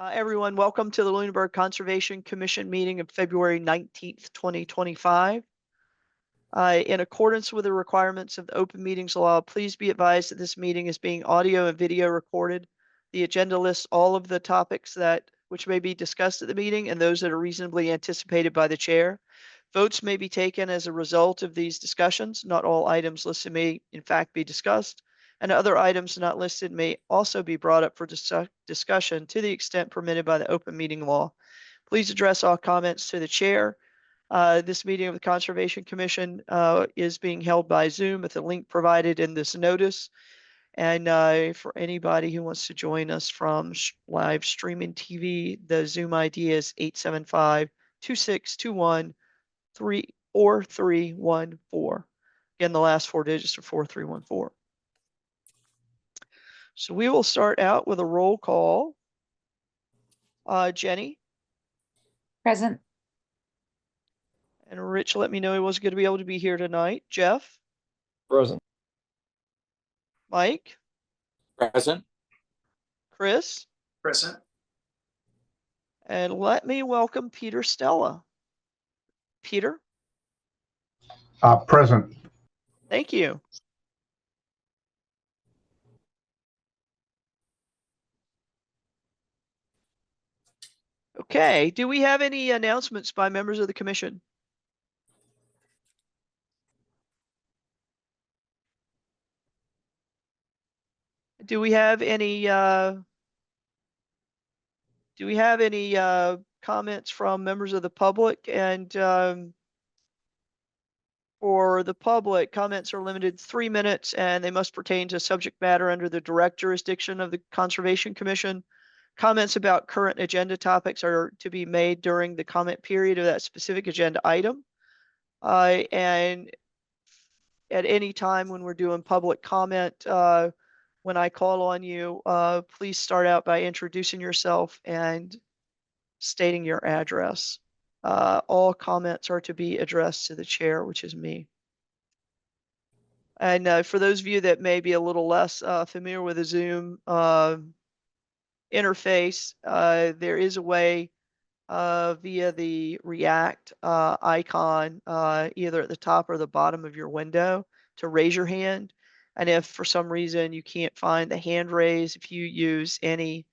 Everyone, welcome to the Lunenburg Conservation Commission meeting of February 19th, 2025. In accordance with the requirements of the Open Meetings Law, please be advised that this meeting is being audio and video recorded. The agenda lists all of the topics which may be discussed at the meeting and those that are reasonably anticipated by the chair. Votes may be taken as a result of these discussions. Not all items listed may in fact be discussed, and other items not listed may also be brought up for discussion to the extent permitted by the open meeting law. Please address all comments to the chair. This meeting of the Conservation Commission is being held by Zoom at the link provided in this notice. And for anybody who wants to join us from live streaming TV, the Zoom ID is 875-2621-4314. Again, the last four digits are 4314. So we will start out with a roll call. Jenny? Present. And Rich let me know he wasn't going to be able to be here tonight. Jeff? Present. Mike? Present. Chris? Present. And let me welcome Peter Stella. Peter? Present. Thank you. Okay, do we have any announcements by members of the commission? Do we have any comments from members of the public? And for the public, comments are limited to 3 minutes and they must pertain to subject matter under the direct jurisdiction of the Conservation Commission. Comments about current agenda topics are to be made during the comment period of that specific agenda item. And at any time when we're doing public comment, when I call on you, please start out by introducing yourself and stating your address. All comments are to be addressed to the chair, which is me. And for those of you that may be a little less familiar with the Zoom interface, there is a way via the React icon, either at the top or the bottom of your window, to raise your hand. And if for some reason you can't find the hand raise, if you use any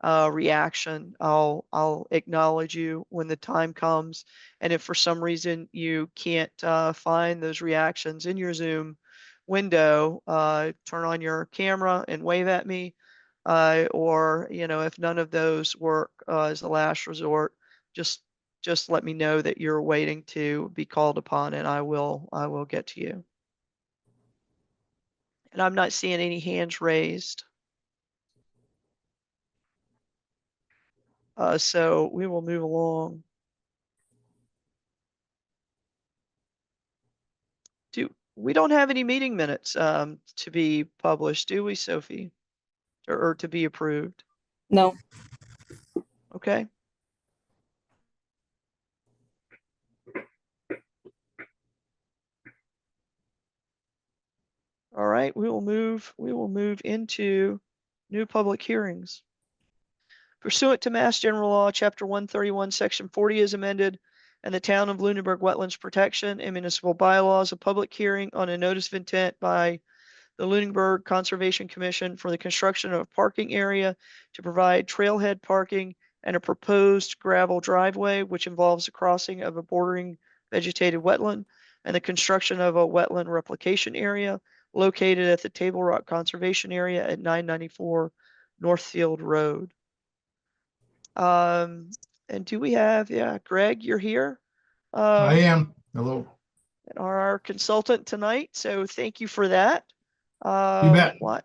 reaction, I'll acknowledge you when the time comes. And if for some reason you can't find those reactions in your Zoom window, turn on your camera and wave at me. Or, if none of those work as a last resort, just let me know that you're waiting to be called upon, and I will get to you. And I'm not seeing any hands raised. So we will move along. We don't have any meeting minutes to be published, do we, Sophie? Or to be approved? No. Okay. All right, we will move into new public hearings. Pursuant to Mass General Law, Chapter 131, Section 40 is amended, and the Town of Lunenburg Wetlands Protection and Municipal Bylaws, a public hearing on a notice of intent by the Lunenburg Conservation Commission for the construction of a parking area to provide trailhead parking and a proposed gravel driveway, which involves the crossing of a bordering vegetated wetland and the construction of a wetland replication area located at the Table Rock Conservation Area at 994 Northfield Road. And do we have, Greg, you're here? I am. Hello. And are our consultant tonight, so thank you for that. You bet. Why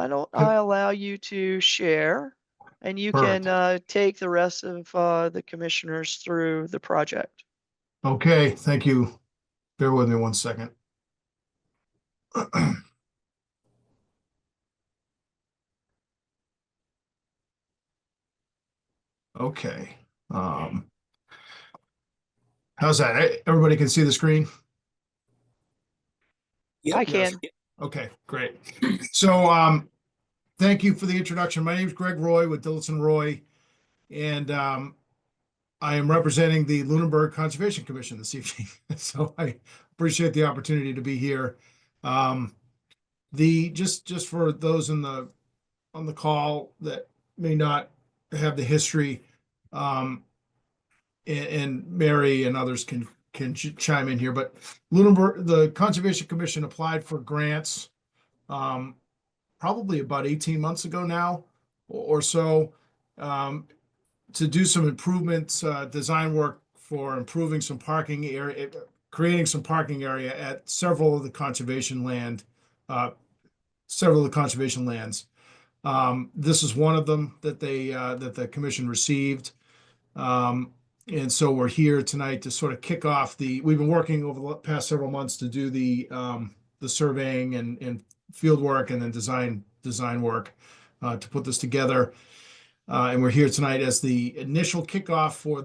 don't I allow you to share, and you can take the rest of the commissioners through the project. Okay, thank you. Bear with me one second. Okay. How's that? Everybody can see the screen? Yep. I can. Okay, great. So thank you for the introduction. My name is Greg Roy with Dillison Roy. And I am representing the Lunenburg Conservation Commission this evening. So I appreciate the opportunity to be here. Just for those on the call that may not have the history, and Mary and others can chime in here, but Lunenburg, the Conservation Commission applied for grants probably about 18 months ago now or so, to do some improvements, design work for improving some parking area, creating some parking area at several of the conservation lands. This is one of them that that the commission received. And so we're here tonight to sort of kick off we've been working over the past several months to do the surveying and field work and then design work, to put this together. And we're here tonight as the initial kickoff for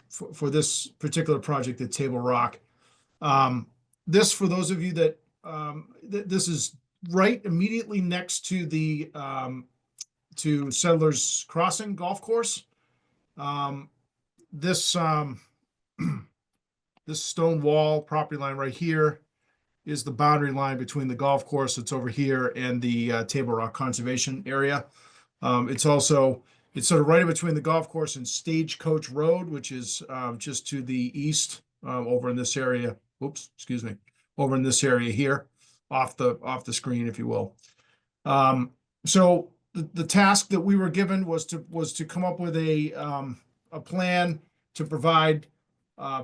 for this particular project at Table Rock. This, for those of you that this is right immediately next to the to Settlers Crossing Golf Course. This this stone wall property line right here is the boundary line between the golf course that's over here and the Table Rock Conservation Area. It's sort of right in between the golf course and Stagecoach Road, which is just to the east, over in this area. Oops, excuse me. Over in this area here, off the screen, if you will. So the task that we were given was to come up with a plan to provide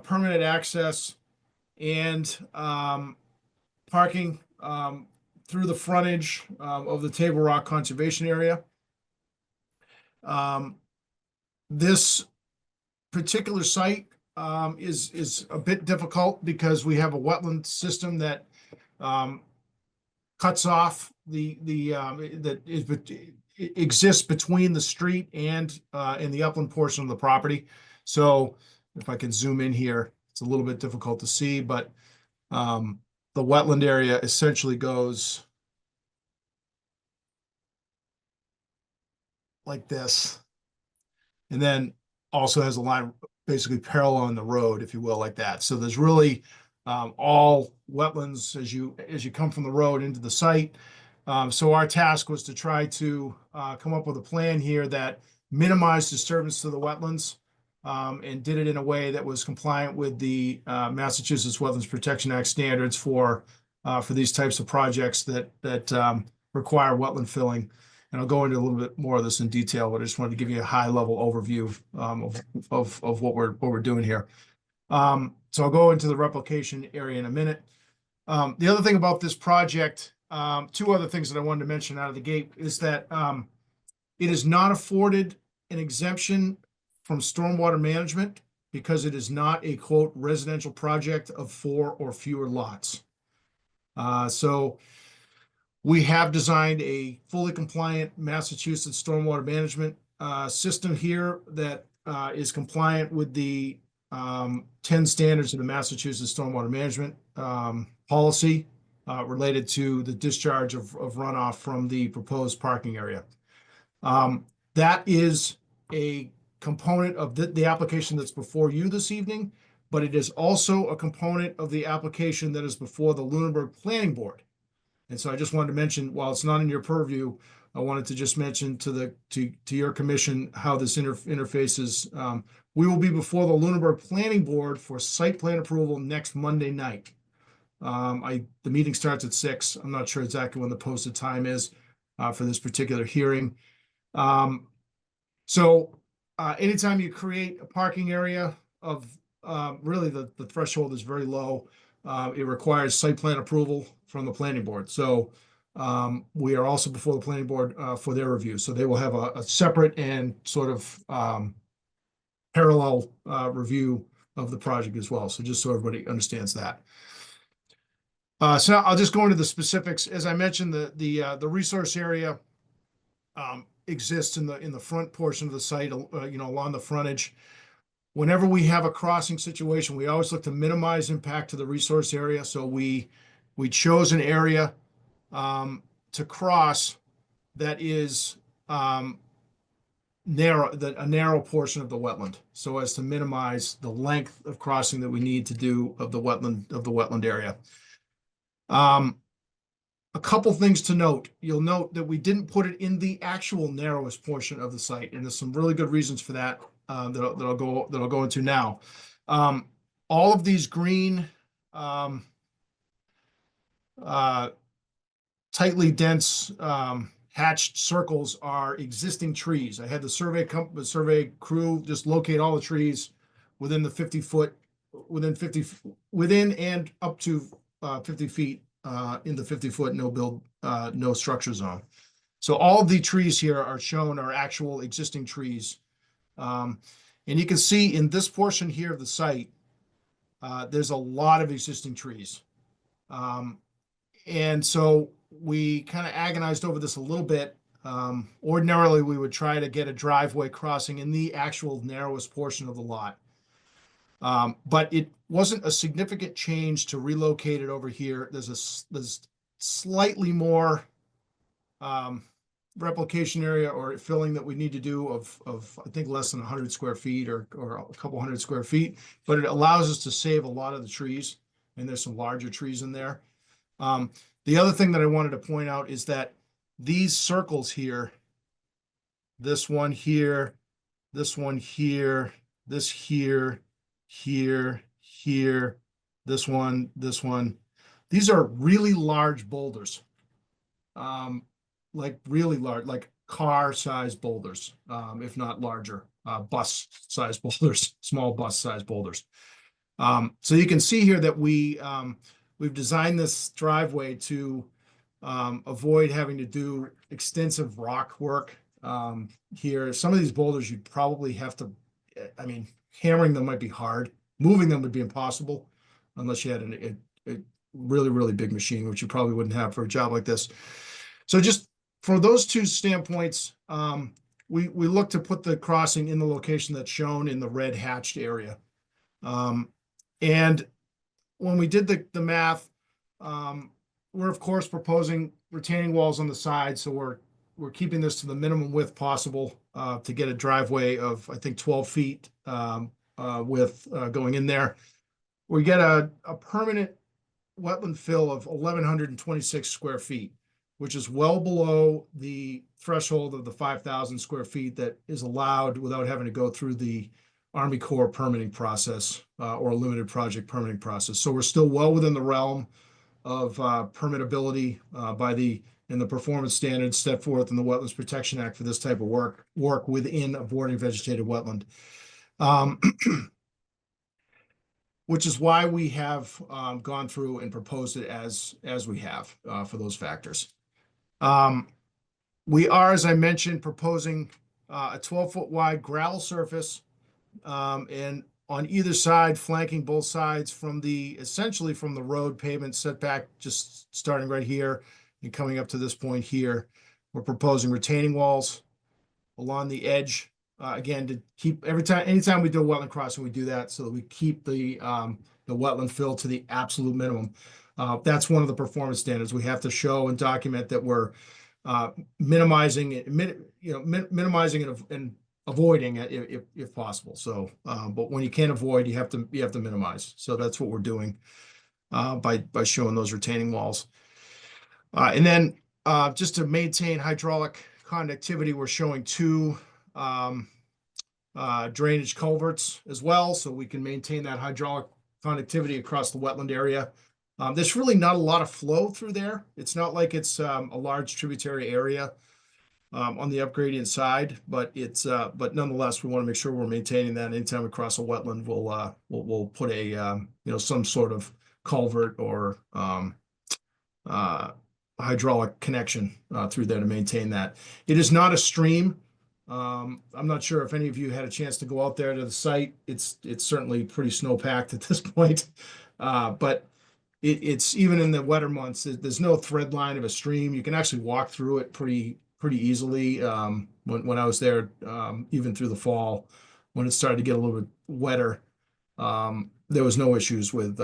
permanent access and parking through the frontage of the Table Rock Conservation Area. This particular site is a bit difficult because we have a wetland system that cuts off it exists between the street and in the upland portion of the property. So if I can zoom in here, it's a little bit difficult to see, but the wetland area essentially goes like this, and then also has a line basically parallel on the road, if you will, like that. So there's really all wetlands as you come from the road into the site. So our task was to try to come up with a plan here that minimized disturbance to the wetlands, and did it in a way that was compliant with the Massachusetts Wetlands Protection Act standards for these types of projects that require wetland filling. And I'll go into a little bit more of this in detail, but I just wanted to give you a high level overview of what we're doing here. So I'll go into the replication area in a minute. The other thing about this project, two other things that I wanted to mention out of the gate, is that it is not afforded an exemption from stormwater management because it is not a quote residential project of 4 or fewer lots. So we have designed a fully compliant Massachusetts stormwater management system here that is compliant with the 10 standards of the Massachusetts stormwater management policy related to the discharge of runoff from the proposed parking area. That is a component of the application that's before you this evening, but it is also a component of the application that is before the Lunenburg Planning Board. And so I just wanted to mention, while it's not in your purview, I wanted to just mention to your commission how this interfaces. We will be before the Lunenburg Planning Board for site plan approval next Monday night. The meeting starts at 6. I'm not sure exactly when the posted time is for this particular hearing. So anytime you create a parking area of really the threshold is very low. It requires site plan approval from the planning board. So we are also before the planning board for their review. So they will have a separate and sort of parallel review of the project as well. So just so everybody understands that. So I'll just go into the specifics. As I mentioned, the resource area exists in the front portion of the site, along the frontage. Whenever we have a crossing situation, we always look to minimize impact to the resource area. So we chose an area to cross that is a narrow portion of the wetland, so as to minimize the length of crossing that we need to do of the wetland area. A couple things to note. You'll note that we didn't put it in the actual narrowest portion of the site, and there's some really good reasons for that, that I'll go into now. All of these green, tightly dense, hatched circles are existing trees. I had the survey crew just locate all the trees within the 50-foot, within and up to 50 feet in the 50-foot no structure zone. So all of the trees here are shown are actual existing trees. And you can see in this portion here of the site, there's a lot of existing trees. And so we kind of agonized over this a little bit. Ordinarily, we would try to get a driveway crossing in the actual narrowest portion of the lot. But it wasn't a significant change to relocate it over here. There's slightly more replication area or filling that we need to do of I think less than 100 square feet or a couple hundred square feet, but it allows us to save a lot of the trees, and there's some larger trees in there. The other thing that I wanted to point out is that these circles here, this one here, this one here, this here, here, this one, these are really large boulders. Like really large, like car-sized boulders, if not larger, bus-sized boulders, small bus-sized boulders. So you can see here that we've designed this driveway to avoid having to do extensive rock work here. Some of these boulders you'd probably have to, I mean, hammering them might be hard. Moving them would be impossible unless you had a really, really big machine, which you probably wouldn't have for a job like this. So just for those two standpoints, we look to put the crossing in the location that's shown in the red hatched area. And when we did the math, we're of course proposing retaining walls on the side. So we're keeping this to the minimum width possible to get a driveway of, I think, 12 feet width going in there. We get a permanent wetland fill of 1,126 square feet, which is well below the threshold of the 5,000 square feet that is allowed without having to go through the Army Corps permitting process or a limited project permitting process. So we're still well within the realm of permittability in the performance standards set forth in the Wetlands Protection Act for this type of work within a bordering vegetated wetland. Which is why we have gone through and proposed it as we have for those factors. We are, as I mentioned, proposing a 12-foot wide gravel surface and on either side, flanking both sides essentially from the road pavement setback, just starting right here and coming up to this point here. We're proposing retaining walls along the edge. Again, to keep anytime we do a wetland crossing, we do that so that we keep the wetland fill to the absolute minimum. That's one of the performance standards. We have to show and document that we're minimizing it, minimizing it and avoiding it if possible. So, but when you can't avoid, you have to minimize. So that's what we're doing by showing those retaining walls. And then just to maintain hydraulic conductivity, we're showing two drainage culverts as well, so we can maintain that hydraulic conductivity across the wetland area. There's really not a lot of flow through there. It's not like it's a large tributary area on the upgradient side, but nonetheless, we want to make sure we're maintaining that. Anytime we cross a wetland, we'll put a some sort of culvert or hydraulic connection through there to maintain that. It is not a stream. I'm not sure if any of you had a chance to go out there to the site. It's certainly pretty snow-packed at this point, but it's even in the wetter months, there's no thread line of a stream. You can actually walk through it pretty easily. When I was there, even through the fall, when it started to get a little bit wetter, there was no issues with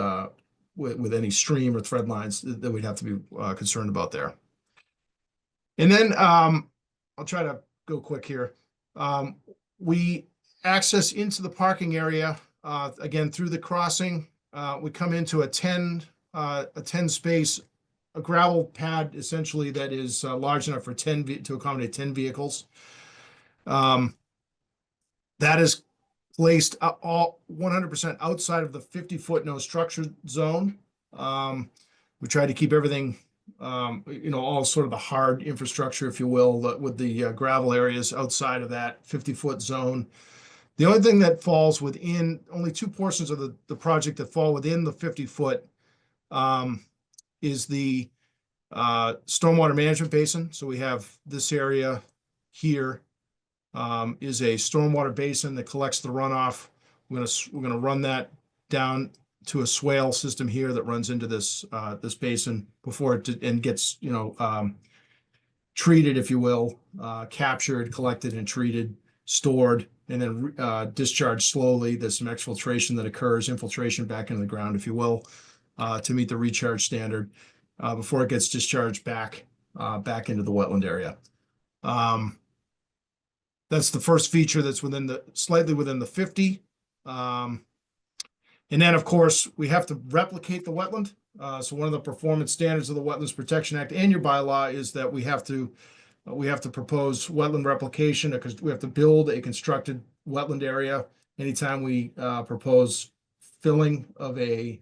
any stream or thread lines that we'd have to be concerned about there. And then I'll try to go quick here. We access into the parking area, again, through the crossing. We come into a 10 space, a gravel pad essentially that is large enough for to accommodate 10 vehicles. That is placed all 100% outside of the 50-foot no structure zone. We try to keep everything, all sort of the hard infrastructure, if you will, with the gravel areas outside of that 50-foot zone. The only thing that falls within, only two portions of the project that fall within the 50-foot is the stormwater management basin. So we have this area here is a stormwater basin that collects the runoff. We're gonna run that down to a swale system here that runs into this this basin before it gets treated, if you will, captured, collected, and treated, stored, and then discharged slowly. There's some exfiltration that occurs, infiltration back into the ground, if you will, to meet the recharge standard before it gets discharged back into the wetland area. That's the first feature that's slightly within the 50. And then, of course, we have to replicate the wetland. So one of the performance standards of the Wetlands Protection Act and your bylaw is that we have to propose wetland replication, because we have to build a constructed wetland area anytime we propose filling of a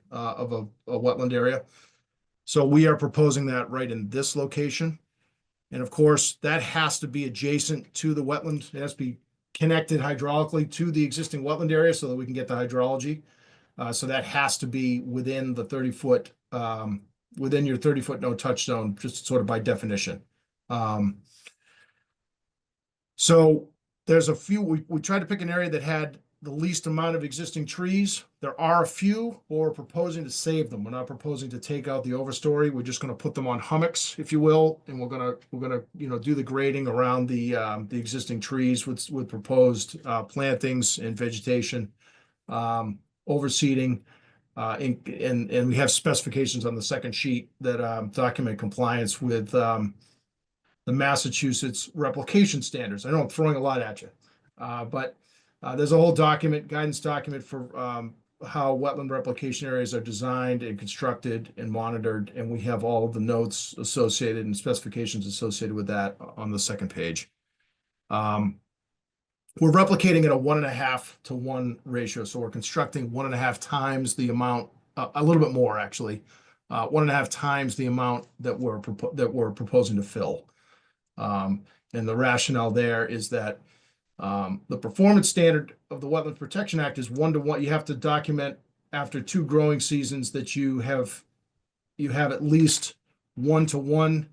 wetland area. So we are proposing that right in this location. And of course, that has to be adjacent to the wetland. It has to be connected hydraulically to the existing wetland area so that we can get the hydrology. So that has to be within the 30-foot, within your 30-foot no touch zone, just sort of by definition. So there's a few, we tried to pick an area that had the least amount of existing trees. There are a few, but we're proposing to save them. We're not proposing to take out the overstory. We're just going to put them on hummocks, if you will, and we're gonna do the grading around the existing trees with proposed plantings and vegetation, overseeding, and we have specifications on the second sheet that document compliance with the Massachusetts replication standards. I know I'm throwing a lot at you, but there's a whole guidance document for how wetland replication areas are designed and constructed and monitored, and we have all of the notes associated and specifications associated with that on the second page. We're replicating at a 1.5 to 1 ratio, so we're constructing 1.5 times the amount, a little bit more actually, 1.5 times the amount that we're proposing to fill. And the rationale there is that the performance standard of the Wetlands Protection Act is 1-to-1. You have to document after 2 growing seasons that you have at least 1-to-1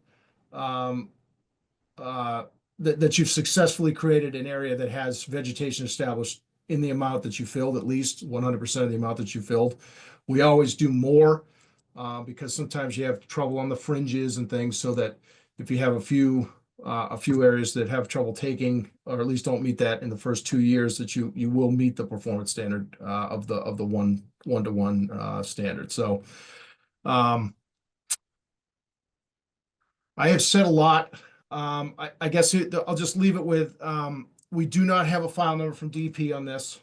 that you've successfully created an area that has vegetation established in the amount that you filled, at least 100% of the amount that you filled. We always do more because sometimes you have trouble on the fringes and things, so that if you have a few areas that have trouble taking, or at least don't meet that in the first 2 years, that you will meet the performance standard of the 1-to-1 standard. So I have said a lot. I guess I'll just leave it with, we do not have a file number from DP on this.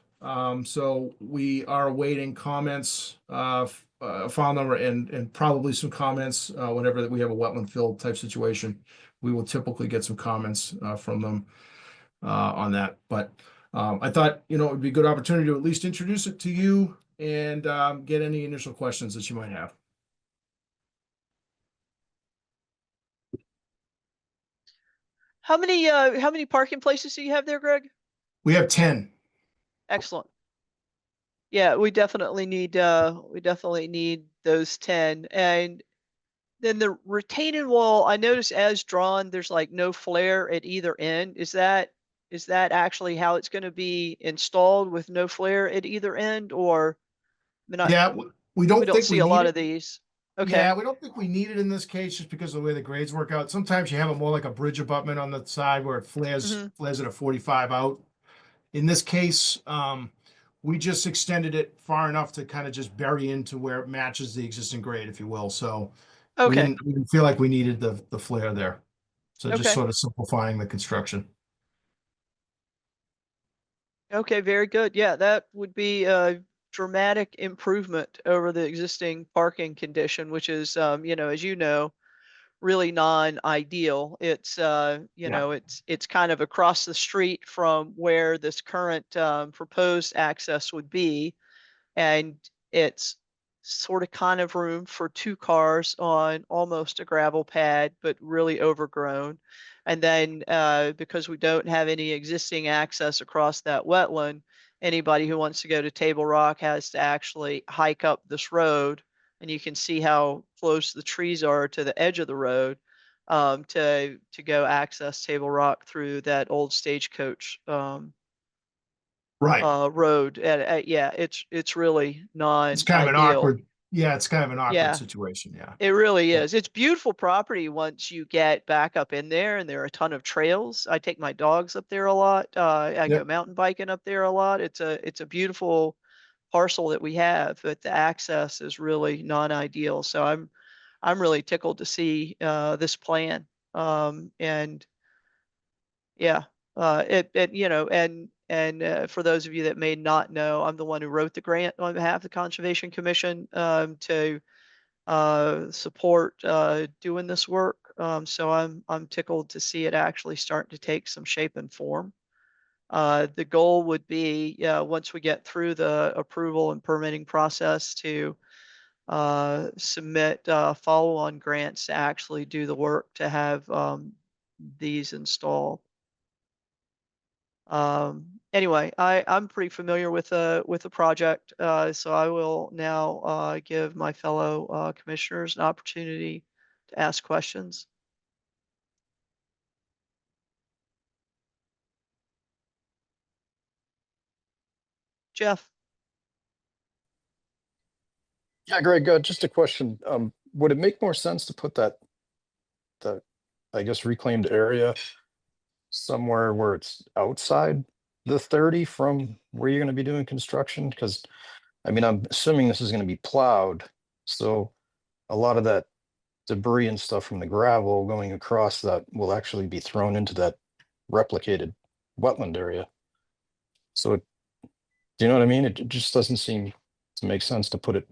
So we are awaiting comments, file number and probably some comments whenever we have a wetland fill type situation. We will typically get some comments from them on that. But I thought, it would be a good opportunity to at least introduce it to you and get any initial questions that you might have. How many parking places do you have there, Greg? We have 10. Excellent. Yeah, we definitely need those 10. And then the retaining wall, I noticed as drawn, there's like no flare at either end. Is that actually how it's going to be installed, with no flare at either end? Or I mean, Yeah, we don't think see we a lot need of these. Okay. Yeah, we don't think we need it in this case, just because of the way the grades work out. Sometimes you have it more like a bridge abutment on the side where it flares at a 45 out. In this case, we just extended it far enough to kind of just bury into where it matches the existing grade, if you will. So we Okay. didn't feel like we needed the flare there. So just Okay. sort of simplifying the construction. Okay, very good. Yeah, that would be a dramatic improvement over the existing parking condition, which is, as you know, really non-ideal. It's, Yeah. it's kind of across the street from where this current proposed access would be. And it's sort of kind of room for two cars on almost a gravel pad, but really overgrown. And then because we don't have any existing access across that wetland, anybody who wants to go to Table Rock has to actually hike up this road. And you can see how close the trees are to the edge of the road to go access Table Rock through that old stagecoach Right. road. And yeah, it's really It's kind of an non-ideal. awkward, yeah, it's kind of an awkward Yeah, situation. Yeah. it really Yeah. is. It's beautiful property once you get back up in there, and there are a ton of trails. I take my dogs up there a lot. I Yeah. go mountain biking up there a lot. It's a beautiful parcel that we have, but the access is really non-ideal. So I'm really tickled to see this plan. And yeah. For those of you that may not know, I'm the one who wrote the grant on behalf of the Conservation Commission to support doing this work. So I'm tickled to see it actually start to take some shape and form. The goal would be, once we get through the approval and permitting process, to submit follow-on grants to actually do the work to have these installed. Anyway, I'm pretty familiar with the project, so I will now give my fellow commissioners an opportunity to ask questions. Jeff? Yeah, Greg, just a question. Would it make more sense to put that, I guess, reclaimed area somewhere where it's outside the 30 from where you're gonna be doing construction? Because, I mean, I'm assuming this is gonna be plowed, so a lot of that debris and stuff from the gravel going across that will actually be thrown into that replicated wetland area. So, do you know what I mean? It just doesn't seem to make sense to put it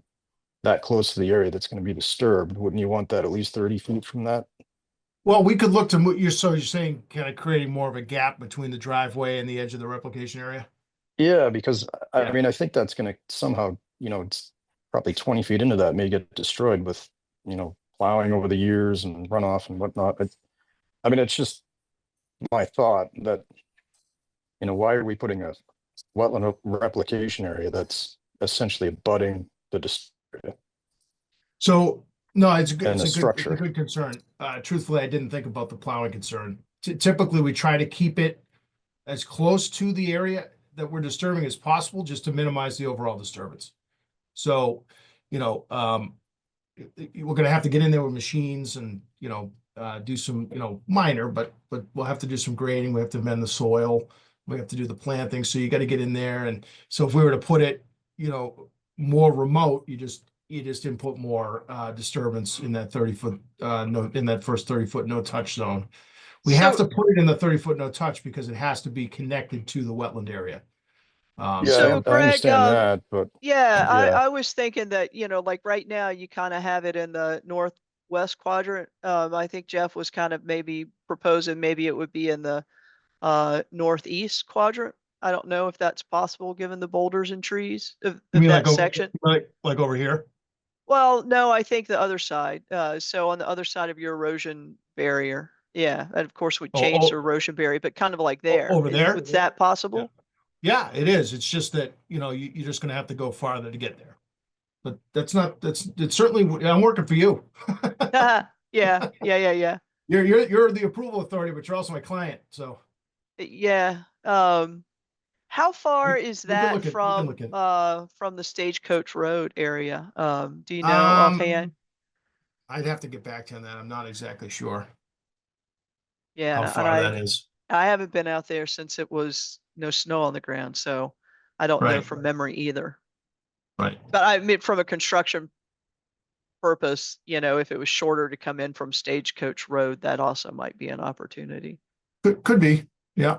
that close to the area that's gonna be disturbed. Wouldn't you want that at least 30 feet from that? Well, we could look to move, so you're saying kind of creating more of a gap between the driveway and the edge of the replication area? Yeah, because Yeah. I mean, I think that's gonna somehow, it's probably 20 feet into that may get destroyed with, plowing over the years and runoff and whatnot. I mean, it's just my thought that, why are we putting a wetland replication area that's essentially abutting the area So, no, it's a good, and it's a a good, it's a structure? good concern. Truthfully, I didn't think about the plowing concern. Typically, we try to keep it as close to the area that we're disturbing as possible, just to minimize the overall disturbance. So, we're gonna have to get in there with machines and, do some, minor, but we'll have to do some grading. We have to amend the soil. We have to do the planting. So you got to get in there. And so if we were to put it, more remote, you just input more disturbance in that 30-foot no, in that first 30-foot no touch zone. We have to put it in the 30-foot no touch because it has to be connected to the wetland area. Yeah, So I Greg, understand that, but yeah, yeah, I was thinking that, like right now you kind of have it in the northwest quadrant. I think Jeff was kind of maybe proposing maybe it would be in the northeast quadrant. I don't know if that's possible given the boulders and trees of You mean that section. like over here? Well, no, I think the other side. So on the other side of your erosion barrier. Yeah, that of course would change the Oh, erosion barrier, but kind of like there. over there? Was that possible? Yeah, it is. It's just that, you're just gonna have to go farther to get there. But it's certainly, I'm working for you. Yeah. You're the approval authority, but you're also my client, so Yeah. How far is we can that look at, we can look at. from the Stagecoach Road area? Do you know Um, offhand? I'd have to get back to you on that. I'm not exactly sure how Yeah, and far that is. I haven't been out there since it was no snow on the ground, so I don't know Right. from memory either. Right. But I mean, from a construction purpose, if it was shorter to come in from Stagecoach Road, that also might be an opportunity. Could be. Yeah.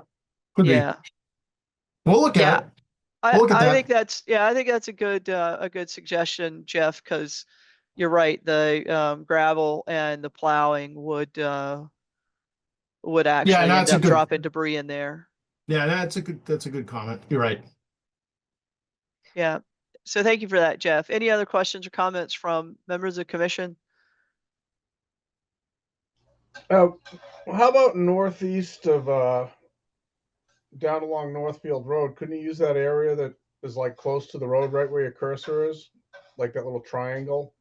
Could be. Yeah. We'll look Yeah. at it. We'll look at I that. think I think that's a good suggestion, Jeff, because you're right, the gravel and the plowing would actually end that's a up good, dropping debris in there. yeah, that's a good comment. You're right. Yeah. So thank you for that, Jeff. Any other questions or comments from members of the commission? How about northeast of down along Northfield Road? Couldn't you use that area that is like close to the road, right where your cursor is, like that little triangle?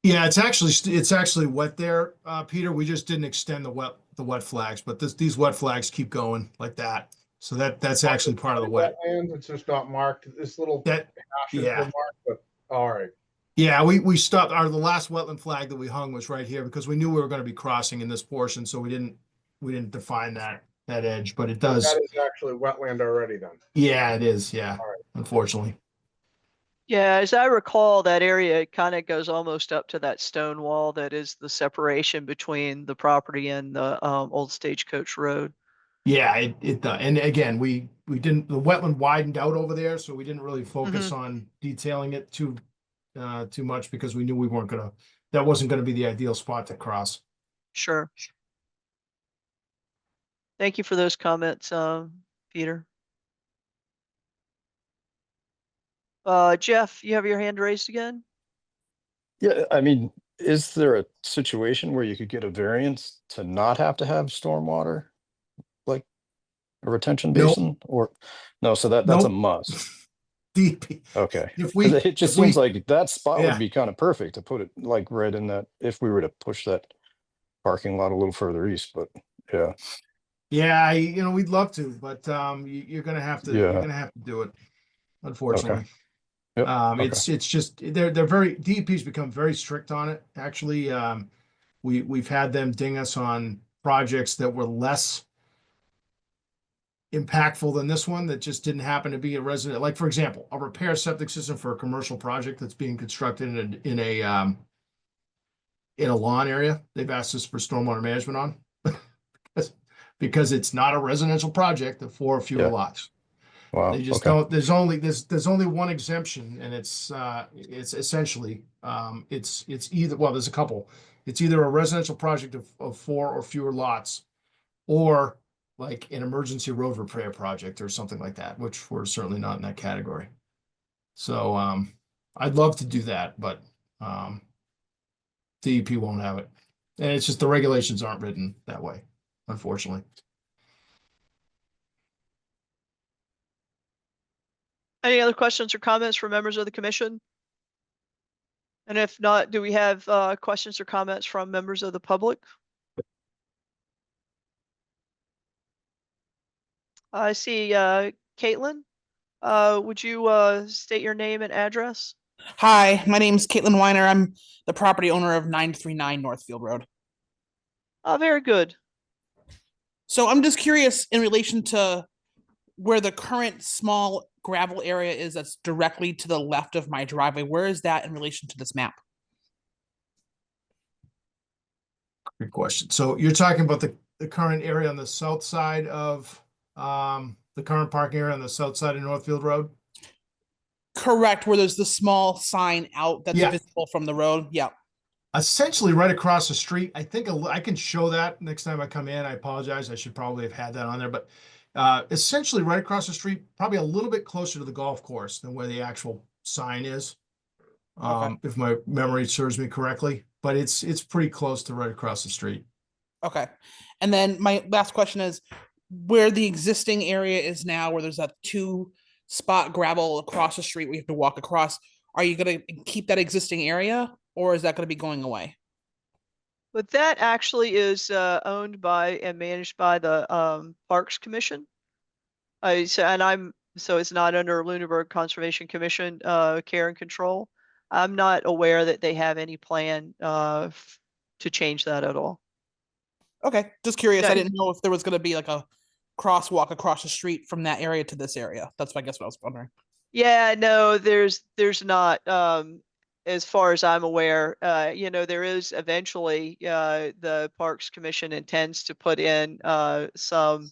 Yeah, it's actually wet there, Peter. We just didn't extend the wet flags, but these wet flags keep going like that. So that's actually part of the wet. Wetlands. It's just not marked. This little That hashes yeah. were marked, but all right. Yeah, we stopped the last wetland flag that we hung was right here because we knew we were going to be crossing in this portion, so we didn't define that edge, but it does. That is actually wetland already then. Yeah, it is. Yeah, All right. unfortunately. Yeah, as I recall, that area kind of goes almost up to that stone wall that is the separation between the property and the old Stagecoach Road. Yeah, it does. And again, we didn't, the wetland widened out over there, so we didn't really focus on detailing it too much because we knew that wasn't gonna be the ideal spot to cross. Sure. Thank you for those comments, Peter. Jeff, you have your hand raised again? Yeah, I mean, is there a situation where you could get a variance to not have to have stormwater? Like a retention Nope. basin or no, so that's a Nope. must. Deep. Okay. If 'Cause we, it just if we- seems like that spot Yeah. would be kind of perfect to put it like right in that if we were to push that parking lot a little further east, but yeah. Yeah, we'd love to, but you're gonna have to do it, unfortunately. Yep. It's just they're very DEP's become very strict on it. Actually, we've had them ding us on projects that were less impactful than this one that just didn't happen to be a resident. Like for example, a repair septic system for a commercial project that's being constructed in a lawn area. They've asked us for stormwater management on because it's not a residential project of 4 or fewer Yeah. lots. Wow. They just Okay. don't, there's only one exemption and it's essentially, it's either, well, there's a couple. It's either a residential project of 4 or fewer lots or like an emergency road repair project or something like that, which we're certainly not in that category. So, I'd love to do that, but, DEP won't have it. And it's just the regulations aren't written that way, unfortunately. Any other questions or comments from members of the commission? And if not, do we have questions or comments from members of the public? I see Caitlin. Would you state your name and address? Hi, my name's Caitlin Weiner. I'm the property owner of 939 Northfield Road. Very good. So I'm just curious in relation to where the current small gravel area is that's directly to the left of my driveway. Where is that in relation to this map? Good question. So you're talking about the current area on the south side of the current parking area on the south side of Northfield Road? Correct, where there's the small sign out that's Yeah. visible from the road. Yeah. Essentially right across the street. I think I can show that next time I come in. I apologize. I should probably have had that on there, but essentially right across the street, probably a little bit closer to the golf course than where the actual sign is. Okay. If my memory serves me correctly, but it's pretty close to right across the street. Okay. And then my last question is where the existing area is now, where there's that 2-spot gravel across the street we have to walk across. Are you going to keep that existing area or is that going to be going away? But that actually is owned by and managed by the Parks Commission. So it's not under Lunenburg Conservation Commission care and control. I'm not aware that they have any plan to change that at all. Okay, just curious. Yeah. I didn't know if there was going to be like a crosswalk across the street from that area to this area. That's I guess what I was wondering. Yeah, no, there's not. As far as I'm aware, there is eventually the Parks Commission intends to put in some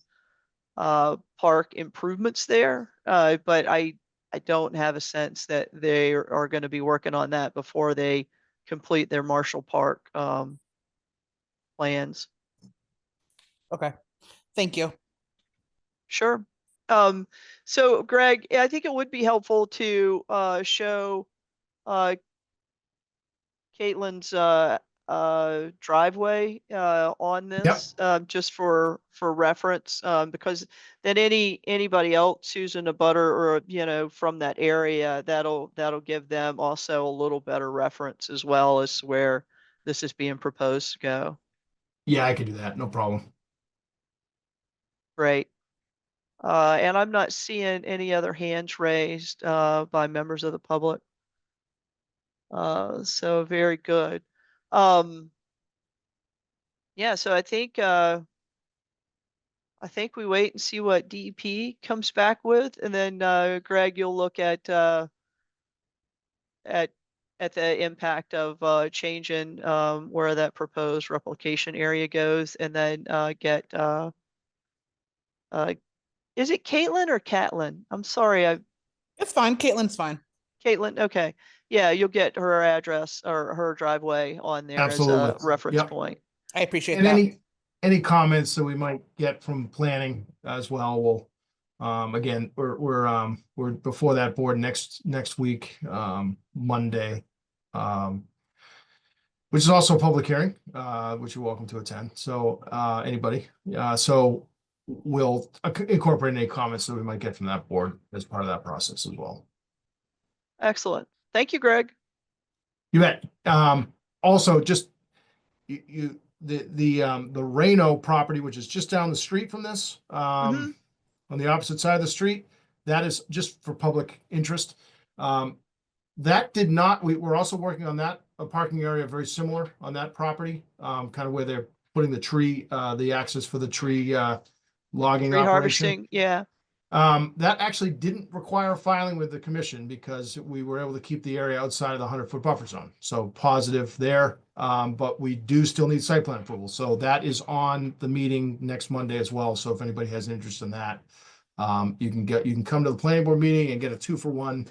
park improvements there. But I don't have a sense that they are going to be working on that before they complete their Marshall Park plans. Okay. Thank you. Sure. So Greg, I think it would be helpful to show Caitlin's driveway on this just for reference, because then anybody else who's in a butter or from that area, that'll give them also a little better reference as well as where this is being proposed to go. Yeah, I can do that. No problem. Great. And I'm not seeing any other hands raised by members of the public. So very good. Yeah, so I think we wait and see what DEP comes back with, and then Greg, you'll look at the impact of changing where that proposed replication area goes, and then get is it Caitlin or Catlin? I'm sorry, It's fine. Caitlin's fine. Caitlin. Okay, yeah, you'll get her address or her driveway on there as a Absolutely. reference Yep. point. I appreciate And that. any comments that we might get from planning as well, we'll, again, we're before that board next week, Monday, which is also a public hearing, which you're welcome to attend. So, anybody, so we'll incorporate any comments that we might get from that board as part of that process as well. Excellent. Thank you, Greg. You bet. Also, just the Reno property, which is just down the street from this, on the opposite side of the street, that is just for public interest. That did not. We're also working on that, a parking area very similar on that property, kind of where they're putting the tree, the access for the tree logging Tree operation. harvesting, yeah. That actually didn't require filing with the commission because we were able to keep the area outside of the 100-foot buffer zone. So positive there, but we do still need site plan approval. So that is on the meeting next Monday as well. So if anybody has an interest in that, you can come to the planning board meeting and get a 2-for-1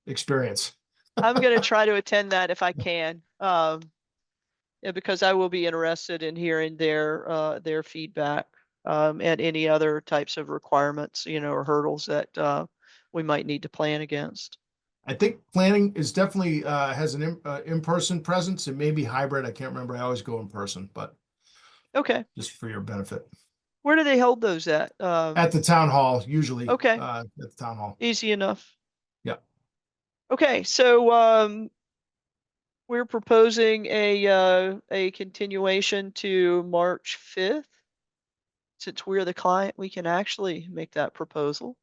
experience. I'm going to try to attend that if I can, yeah, because I will be interested in hearing their feedback, and any other types of requirements, or hurdles that we might need to plan against. I think planning is definitely has an in-person presence. It may be hybrid. I can't remember. I always go in person, but Okay. just for your benefit. Where do they hold those at? At the town hall, usually. Okay. At the town hall. Easy enough. Yeah. Okay, so we're proposing a continuation to March 5th. Since we're the client, we can actually make that proposal.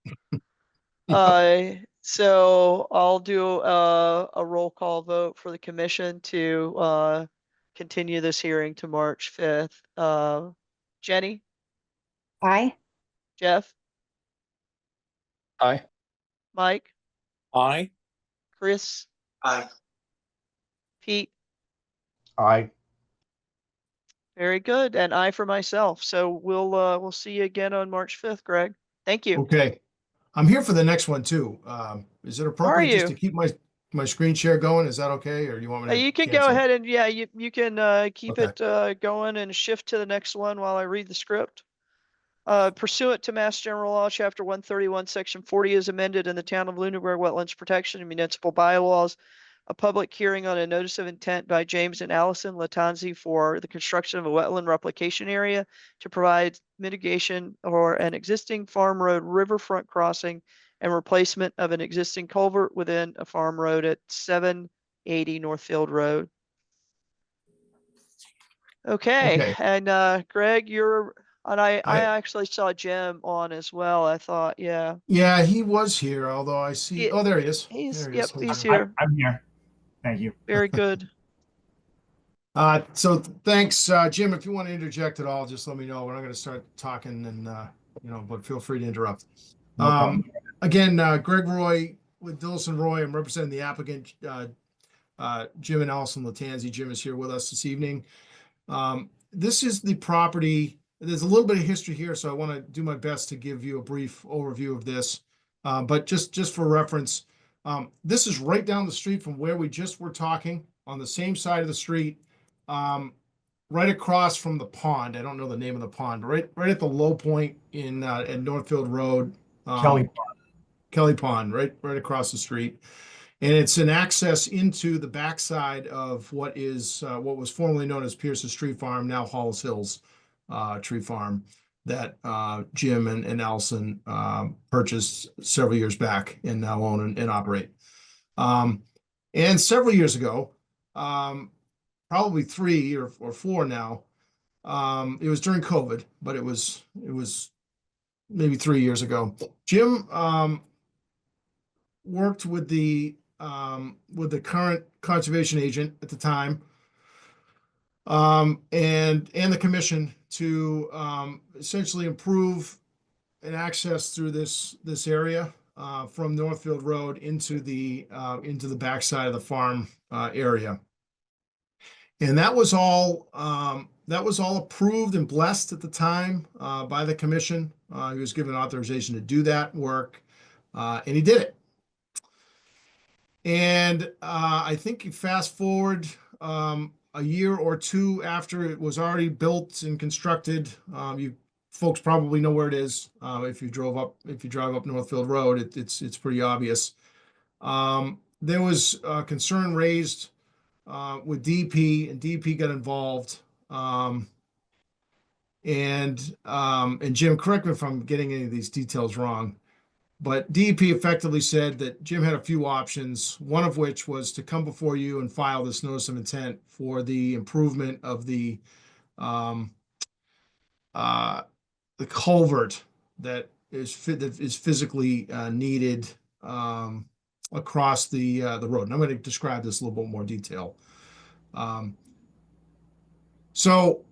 So I'll do a roll call vote for the commission to continue this hearing to March 5th. Jenny, Aye. Jeff, Aye. Mike, Aye. Chris, Aye. Pete. Aye. Very good, and I for myself. So we'll see you again on March 5th, Greg. Thank you. Okay. I'm here for the next one too. Is it appropriate just to you? keep my screen share going? Is that okay? Or you want me to You can go cancel? ahead and yeah, you can keep Okay. it going and shift to the next one while I read the script. Pursuant to Mass General Law, Chapter 131, Section 40 is amended in the Town of Lunenburg Wetlands Protection and Municipal Bylaws. A public hearing on a notice of intent by James and Allison Latanzi for the construction of a wetland replication area to provide mitigation or an existing farm road riverfront crossing and replacement of an existing culvert within a farm road at 780 Northfield Road. Okay. And Greg, I actually saw Jim on as well. I thought, yeah. Yeah, he was here, although I see. Yeah, Oh, there he is. He's There he yep, is. he's here. I'm here. Thank you. Very good. So thanks, Jim. If you want to interject at all, just let me know. We're not going to start talking, and but feel free to interrupt. No problem. Again, Greg Roy with Dillison Roy. I'm representing the applicant, Jim and Allison Latanzi. Jim is here with us this evening. This is the property there's a little bit of history here, so I want to do my best to give you a brief overview of this. But just for reference, this is right down the street from where we just were talking, on the same side of the street, right across from the pond. I don't know the name of the pond, but right at the low point in Northfield Road. Kelly Pond, right across the street. And it's an access into the backside of what was formerly known as Pierce's Tree Farm, now Halls Hills Tree Farm, that Jim and Allison purchased several years back and now own and operate. And several years ago, probably 3 or 4 now, it was during COVID, but it was maybe 3 years ago. Jim worked with the current conservation agent at the time, and the commission to essentially improve an access through this area from Northfield Road into the backside of the farm area. And that was all approved and blessed at the time by the commission. He was given authorization to do that work, and he did it. And I think you fast forward a year or 2 after it was already built and constructed. You folks probably know where it is. If you drive up Northfield Road, it's pretty obvious. There was concern raised with DEP, and DEP got involved. And Jim, correct me if I'm getting any of these details wrong, but DEP effectively said that Jim had a few options, one of which was to come before you and file this notice of intent for the improvement of the culvert that is physically needed across the road. And I'm going to describe this in a little bit more detail. So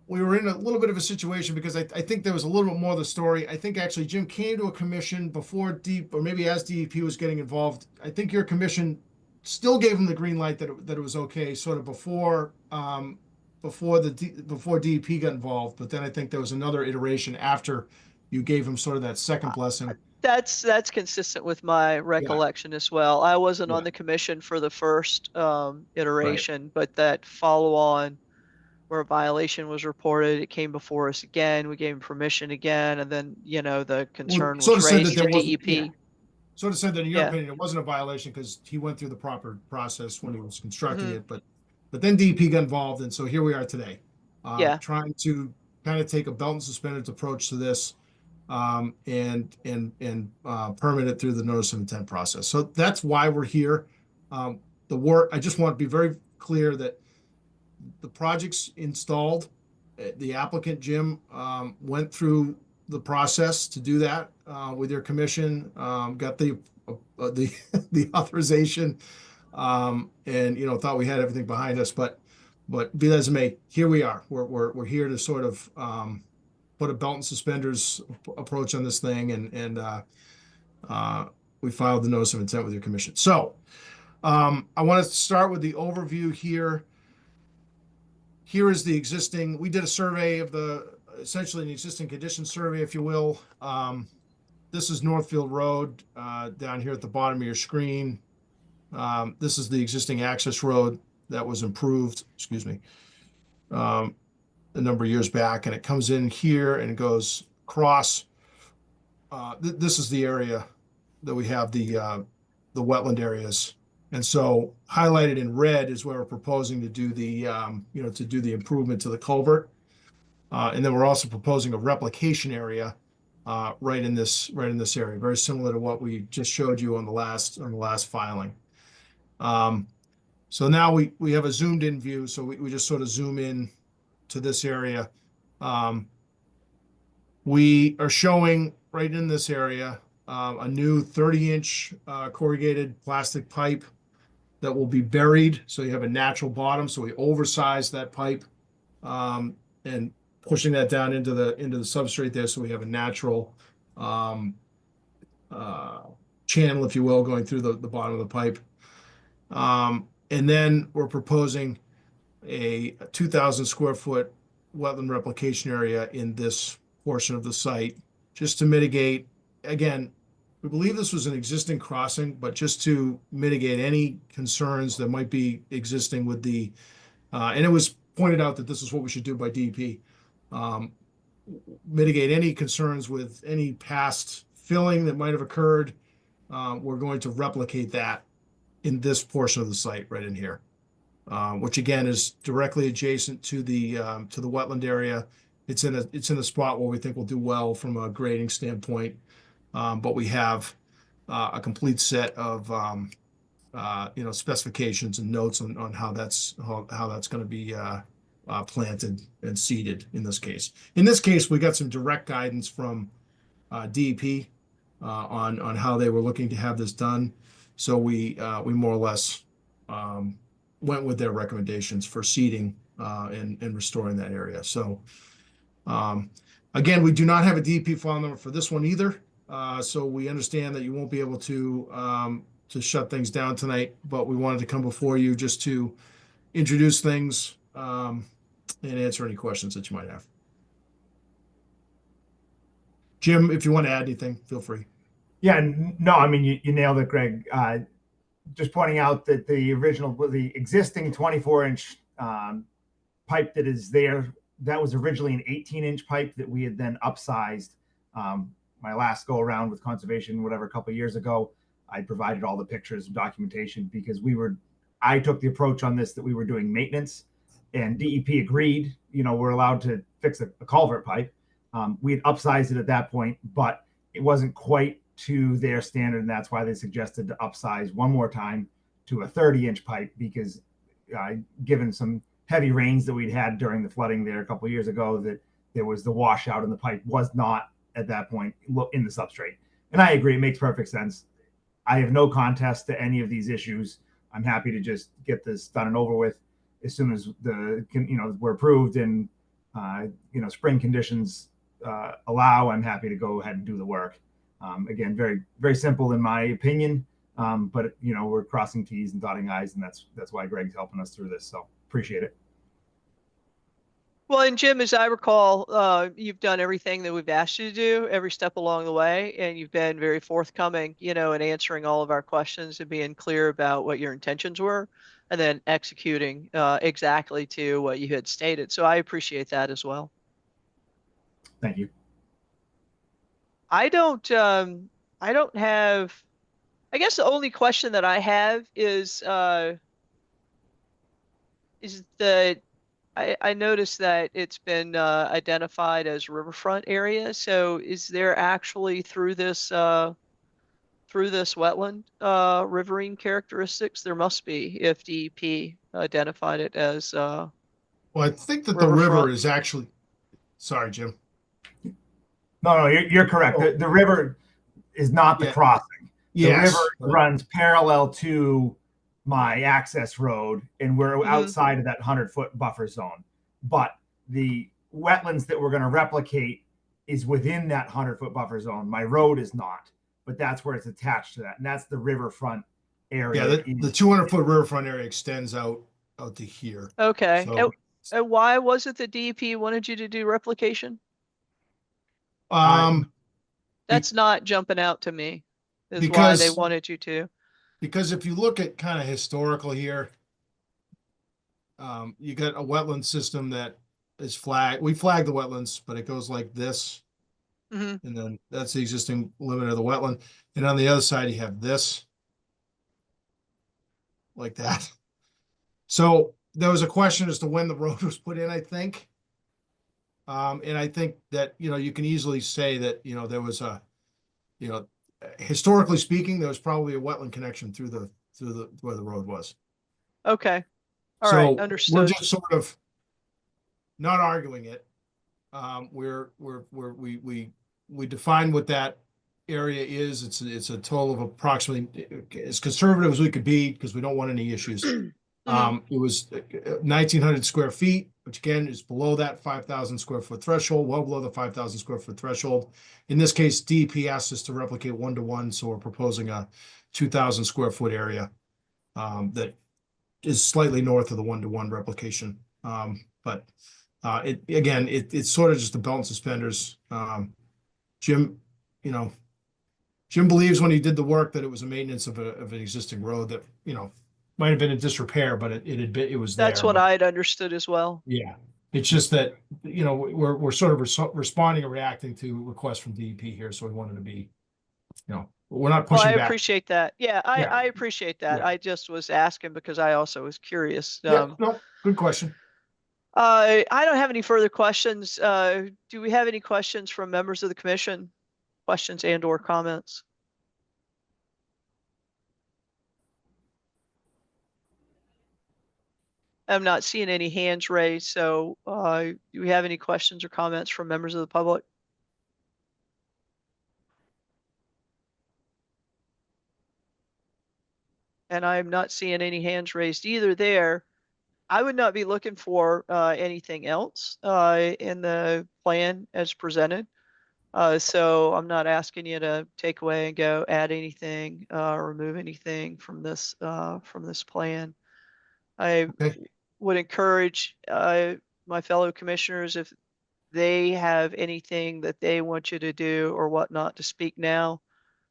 we were in a little bit of a situation because I think there was a little bit more of the story. I think actually Jim came to a commission before or maybe as DEP was getting involved. I think your commission still gave him the green light that it was okay, sort of before DEP got involved. But then I think there was another iteration after you gave him sort of that second blessing. That's consistent with my recollection as well. I wasn't on the commission for the first iteration, but that follow on where a violation was reported, it came before us again. We gave him permission again, and then the concern was raised to DEP. Sort of said that in your opinion, it wasn't a violation because he went through the proper process when he was constructing it, but then DEP got involved, and so here we are today, trying to kind of take a belt and suspenders approach to this, and permit it through the notice of intent process. So that's why we're here. The work, I just want to be very clear that the project's installed. The applicant, Jim, went through the process to do that with your commission, got the authorization, and thought we had everything behind us. But be that as it may, here we are. We're here to sort of put a belt and suspenders approach on this thing, and we filed the notice of intent with your commission. So I want to start with the overview here. Here is the existing, we did a survey of essentially an existing condition survey, if you will. This is Northfield Road down here at the bottom of your screen. This is the existing access road that was improved, a number of years back, and it comes in here and it goes across. This is the area that we have the wetland areas. And so highlighted in red is where we're proposing to do the, improvement to the culvert. And then we're also proposing a replication area right in this area, very similar to what we just showed you on the last filing. So now we have a zoomed in view. So we just sort of zoom in to this area. We are showing right in this area a new 30-inch corrugated plastic pipe that will be buried. So you have a natural bottom. So we oversized that pipe and pushing that down into the substrate there. So we have a natural channel, if you will, going through the bottom of the pipe. And then we're proposing a 2,000 square foot wetland replication area in this portion of the site, just to mitigate, again, we believe this was an existing crossing, but just to mitigate any concerns that might be existing with the, and it was pointed out that this is what we should do by DEP. Mitigate any concerns with any past filling that might have occurred. We're going to replicate that in this portion of the site right in here, which again is directly adjacent to the wetland area. It's in a spot where we think we'll do well from a grading standpoint, but we have a complete set of specifications and notes on how that's going to be planted and seeded in this case. In this case, we got some direct guidance from DEP on how they were looking to have this done. So we more or less went with their recommendations for seeding and restoring that area. So again, we do not have a DEP file number for this one either. So we understand that you won't be able to shut things down tonight, but we wanted to come before you just to introduce things and answer any questions that you might have. Jim, if you want to add anything, feel free. Yeah, no, I mean, you nailed it, Greg. Just pointing out that the existing 24-inch pipe that is there, that was originally an 18-inch pipe that we had then upsized. My last go around with conservation, whatever, a couple of years ago, I provided all the pictures and documentation because I took the approach on this that we were doing maintenance, and DEP agreed, we're allowed to fix a culvert pipe. We had upsized it at that point, but it wasn't quite to their standard, and that's why they suggested to upsize one more time to a 30-inch pipe because given some heavy rains that we'd had during the flooding there a couple of years ago, that there was the washout in the pipe was not at that point in the substrate. And I agree, it makes perfect sense. I have no contest to any of these issues. I'm happy to just get this done and over with as soon as we're approved and spring conditions allow. I'm happy to go ahead and do the work. Again, very, very simple in my opinion, but we're crossing T's and dotting I's, and that's why Greg's helping us through this. So appreciate it. Well, and Jim, as I recall, you've done everything that we've asked you to do every step along the way, and you've been very forthcoming, in answering all of our questions and being clear about what your intentions were, and then executing exactly to what you had stated. So I appreciate that as well. Thank you. I don't have, I guess the only question that I have is I noticed that it's been identified as riverfront area. So is there actually through this wetland riverine characteristics? There must be if DEP identified it as Well, I think that the river is actually, sorry, Jim. No, you're correct. The river is not the crossing. The river runs parallel to my access road, and we're outside of that 100-foot buffer zone. But the wetlands that we're going to replicate is within that 100-foot buffer zone. My road is not, but that's where it's attached to that, and that's the riverfront area. Yeah, the 200-foot riverfront area extends out to here. Okay. So, and why was it that DEP wanted you to do replication? That's not jumping out to me. Is why they wanted you to. Because if you look at kind of historical here, you got a wetland system that is flagged. We flag the wetlands, but it goes like this. And then that's the existing limit of the wetland. And on the other side, you have this. Like that. So there was a question as to when the road was put in, I think. And I think that, you can easily say that, there was a, historically speaking, there was probably a wetland connection through the where the road was. Okay. All right, understood. We're just sort of not arguing it. We define what that area is. It's a total of approximately, as conservative as we could be, because we don't want any issues. It was 1,900 square feet, which again is below that 5,000 square foot threshold, well below the 5,000 square foot threshold. In this case, DEP asked us to replicate 1-to-1, so we're proposing a 2,000 square foot area that is slightly north of the 1-to-1 replication. But It's sort of just a belt and suspenders. Jim, Jim believes when he did the work that it was a maintenance of an existing road that, might have been in disrepair, but it was there. That's what but- I had understood as well. Yeah, it's just that, we're sort of responding and reacting to requests from DEP here, so we wanted to be, we're not Well, I pushing back. appreciate that. Yeah, Yeah. I appreciate that. Yeah. I just was asking because I also was curious. Yeah, no, good question. I don't have any further questions. Do we have any questions from members of the commission? Questions and or comments? I'm not seeing any hands raised, so do we have any questions or comments from members of the public? And I'm not seeing any hands raised either there. I would not be looking for anything else in the plan as presented. So I'm not asking you to take away and go add anything, remove anything from this plan. I Okay. would encourage my fellow commissioners, if they have anything that they want you to do or whatnot, to speak now,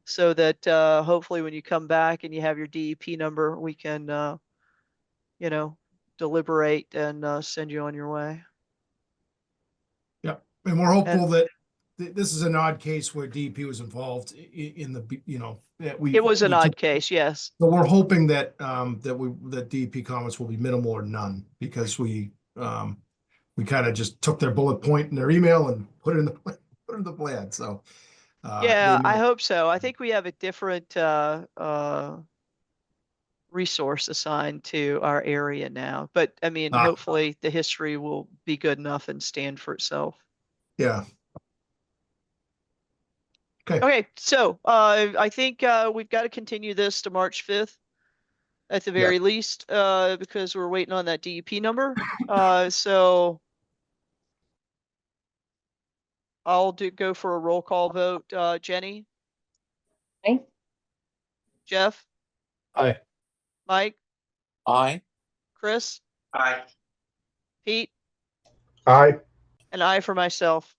so that hopefully when you come back and you have your DEP number, we can deliberate and send you on your way. Yeah, and we're hopeful that this is an odd case where DEP was involved in the, that we. It was an we odd took- case, yes. So we're hoping that that DEP comments will be minimal or none, because we kind of just took their bullet point in their email and put it in the plan. So Yeah, they I may- hope so. I think we have a different resource assigned to our area now. But I mean, Ah. hopefully the history will be good enough and stand for itself. Yeah. Okay. Okay, so I think we've got to continue this to March 5th at the very least, because we're waiting on that DEP number. So I'll go for a roll call vote. Jenny, Aye. Jeff, Aye. Mike, Aye. Chris, Aye. Pete, Aye. and I for myself.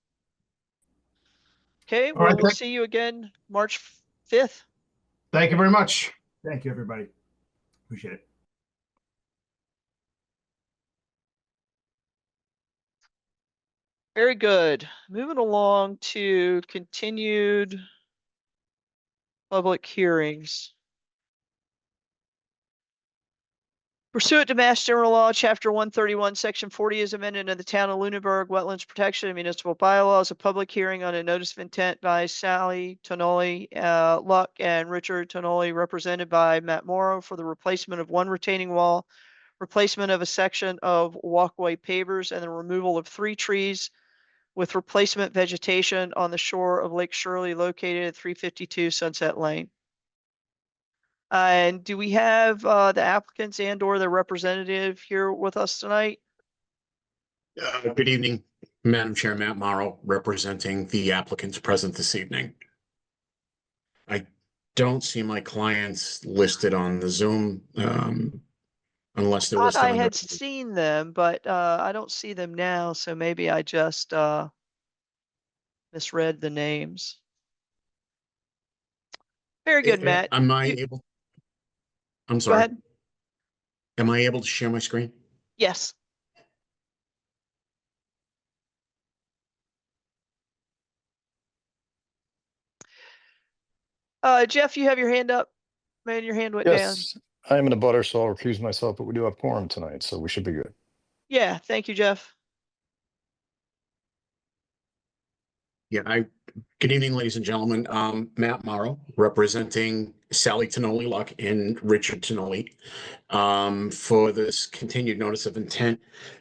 Okay, All right, we'll see you again March 5th. Thank you very much. Thank you, everybody. Appreciate it. Very good. Moving along to continued public hearings. Pursuant to Mass General Law, Chapter 131, Section 40 is amended in the Town of Lunenburg Wetlands Protection and Municipal Bylaws. A public hearing on a notice of intent by Sally Tonoli, Luck, and Richard Tonoli, represented by Matt Morrow, for the replacement of one retaining wall, replacement of a section of walkway pavers, and the removal of 3 trees with replacement vegetation on the shore of Lake Shirley, located at 352 Sunset Lane. And do we have the applicants and or the representative here with us tonight? Good evening, Madam Chair, Matt Morrow, representing the applicants present this evening. I don't see my clients listed on the Zoom, unless there was. Thought I had seen them, but I don't see them now, so maybe I just misread the names. Very good, Matt. Am I You- able? I'm Go sorry. ahead. Am I able to share my screen? Yes. Jeff, you have your hand up. Man, your hand went down. Yes, I am in a butter, so I'll recuse myself, but we do have quorum tonight, so we should be good. Yeah, thank you, Jeff. Yeah, good evening, ladies and gentlemen. Matt Morrow, representing Sally Tonoli Luck and Richard Tonoli, for this continued notice of intent.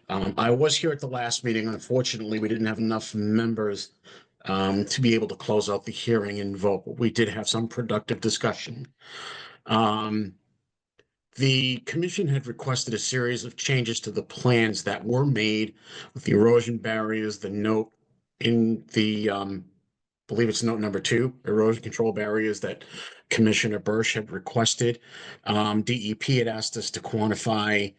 I was here at the last meeting. Unfortunately, we didn't have enough members to be able to close out the hearing and vote, but we did have some productive discussion. The commission had requested a series of changes to the plans that were made with the erosion barriers, the note in the, believe it's note number 2, erosion control barriers that Commissioner Bursch had requested. DEP had asked us to quantify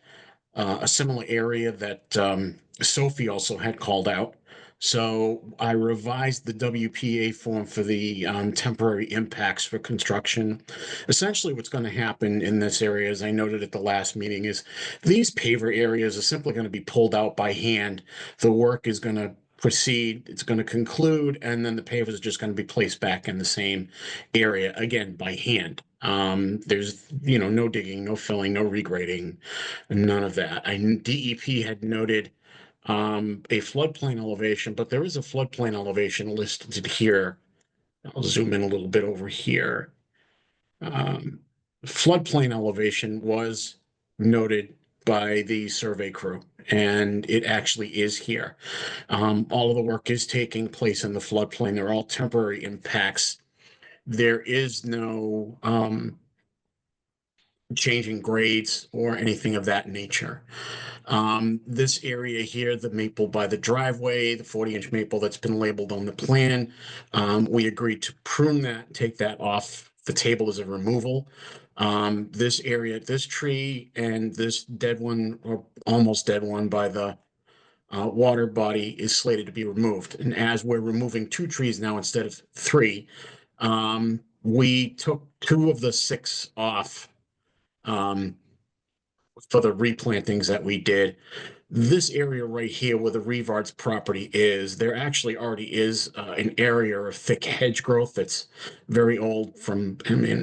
a similar area that Sophie also had called out. So I revised the WPA form for the temporary impacts for construction. Essentially, what's going to happen in this area, as I noted at the last meeting, is these paver areas are simply going to be pulled out by hand. The work is going to proceed, it's going to conclude, and then the pavers are just going to be placed back in the same area, again, by hand. There's, no digging, no filling, no regrading, none of that. DEP had noted a floodplain elevation, but there is a floodplain elevation listed here. I'll zoom in a little bit over here. Floodplain elevation was noted by the survey crew, and it actually is here. All of the work is taking place in the floodplain. They're all temporary impacts. There is no changing grades or anything of that nature. This area here, the maple by the driveway, the 40-inch maple that's been labeled on the plan, we agreed to prune that, take that off the table as a removal. This area, this tree and this dead one, or almost dead one by the water body is slated to be removed. And as we're removing 2 trees now instead of 3, we took 2 of the 6 off for the replantings that we did. This area right here where the Revard's property is, there actually already is an area of thick hedge growth that's very old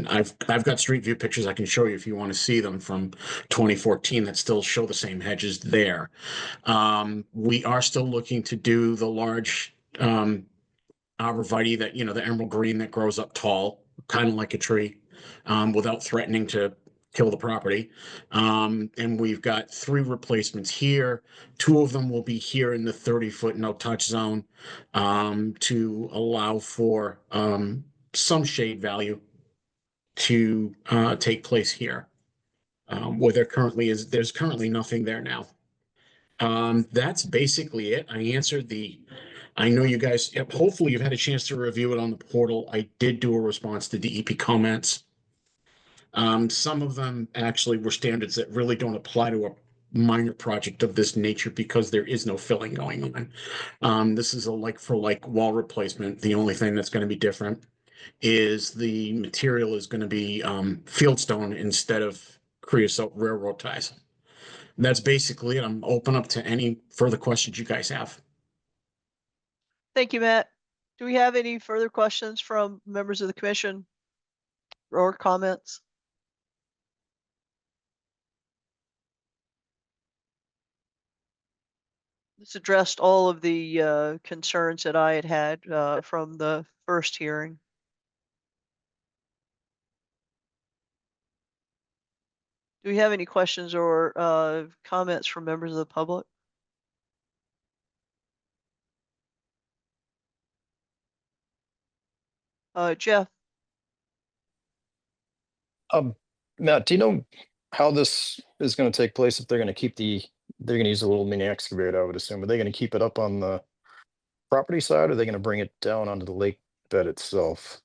I've got street view pictures I can show you if you want to see them from 2014 that still show the same hedges there. We are still looking to do the large arborvitae that, the emerald green that grows up tall, kind of like a tree, without threatening to kill the property. And we've got 3 replacements here. 2 of them will be here in the 30-foot no-touch zone to allow for some shade value to take place here. Where there's currently nothing there now. That's basically it. I know you guys, hopefully you've had a chance to review it on the portal. I did do a response to DEP comments. Some of them actually were standards that really don't apply to a minor project of this nature because there is no filling going on. This is a like-for-like wall replacement. The only thing that's going to be different is the material is going to be fieldstone instead of creosote railroad ties. And that's basically it. I'm open up to any further questions you guys have. Thank you, Matt. Do we have any further questions from members of the commission or comments? This addressed all of the concerns that I had from the first hearing. Do we have any questions or comments from members of the public? Jeff, Matt, do you know how this is going to take place? If they're going to they're going to use a little mini excavator, I would assume. Are they going to keep it up on the property side, or are they going to bring it down onto the lake bed itself?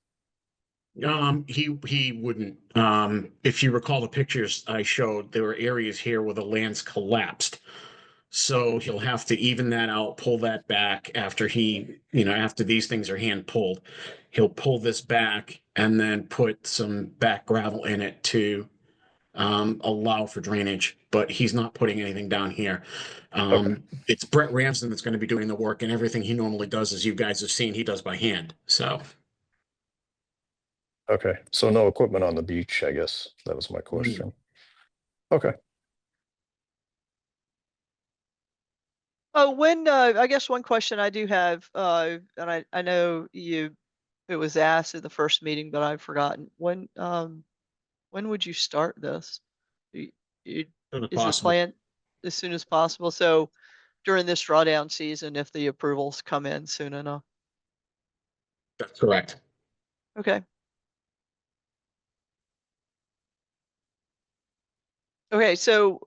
He wouldn't. If you recall the pictures I showed, there were areas here where the land's collapsed. So he'll have to even that out, pull that back after after these things are hand pulled. He'll pull this back and then put some back gravel in it to allow for drainage, but he's not putting anything down here. Okay. It's Brett Ramsden that's going to be doing the work, and everything he normally does, as you guys have seen, he does by hand. So. Okay, so no equipment on the beach, I guess. That was my question. Okay. oh, when I guess one question I do have, and I know it was asked at the first meeting, but I've forgotten. When would you start this? Is the plan as soon as possible? So during this drawdown season, if the approvals come in soon enough. That's correct. Okay. Okay, so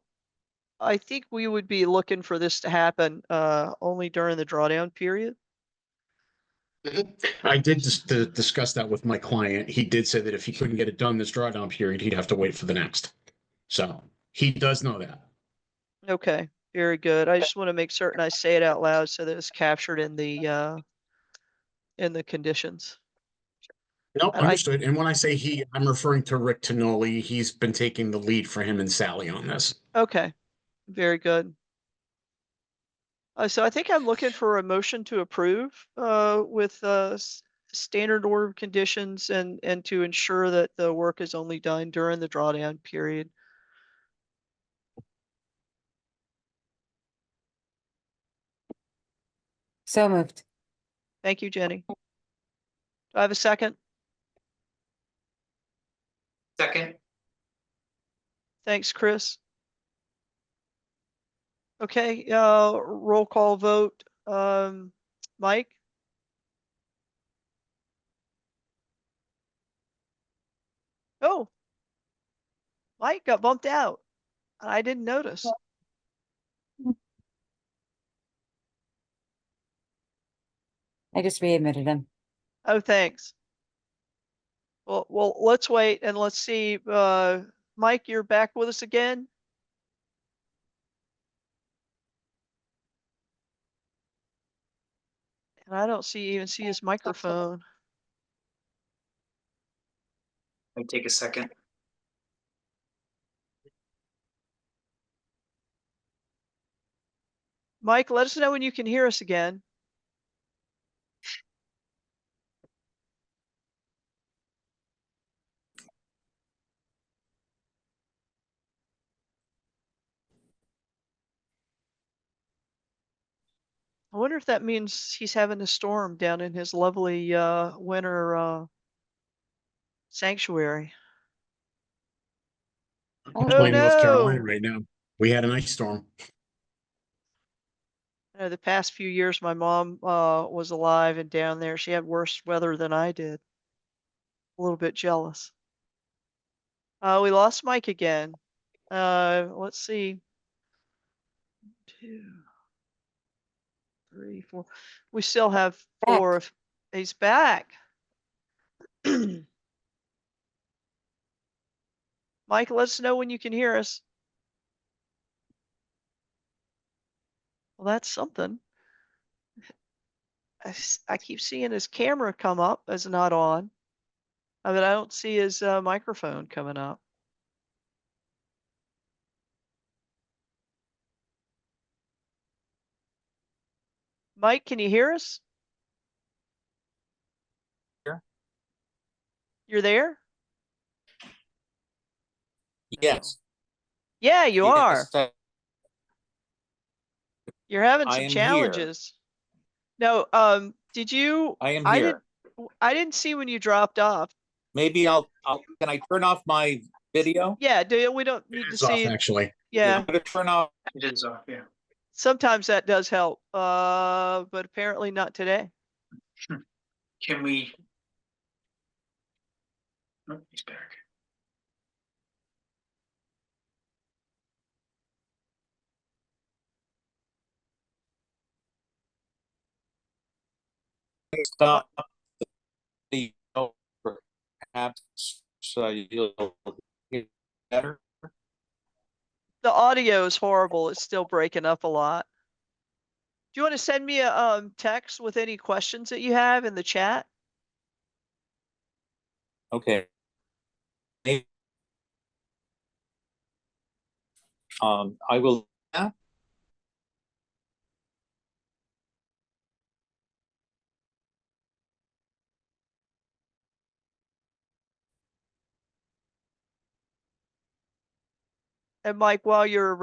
I think we would be looking for this to happen only during the drawdown period. I did discuss that with my client. He did say that if he couldn't get it done this drawdown period, he'd have to wait for the next. So he does know that. Okay, very good. I just want to make certain I say it out loud so that it's captured in the conditions. No, And I, understood. And when I say he, I'm referring to Rick Tenoli. He's been taking the lead for him and Sally on this. okay, very good. So I think I'm looking for a motion to approve with standard order of conditions and to ensure that the work is only done during the drawdown period. So moved. Thank you, Jenny. Do I have a second? Second. Thanks, Chris. Okay, roll call vote. Mike? Oh, Mike got bumped out. I didn't notice. I just readmitted him. Oh, thanks. Well, let's wait and let's see. Mike, you're back with us again? And I don't even see his microphone. Let me take a second. Mike, let us know when you can hear us again. I wonder if that means he's having a storm down in his lovely winter sanctuary. I'm Oh, playing North Carolina no. right now. We had an ice storm. I know the past few years my mom was alive and down there. She had worse weather than I did. A little bit jealous. We lost Mike again. Let's see. 2, 3, 4. We still have Back. 4. He's back. Mike, let us know when you can hear us. Well, that's something. I keep seeing his camera come up as not on. I mean, I don't see his microphone coming up. Mike, can you hear us? Here. You're there? Yes. Yeah, you are. Yes, You're having I some am here. challenges. No, did you? I am I here. I didn't see when you dropped off. Maybe can I turn off my video? Yeah, we don't need to It's off, see it. actually. Yeah, I'm gonna turn off. It is off, yeah. sometimes that does help. But apparently not today. Can we? Oh, he's back. Stop the perhaps you'll get better. The audio is horrible. It's still breaking up a lot. Do you want to send me a text with any questions that you have in the chat? Okay. I will. And Mike, while you're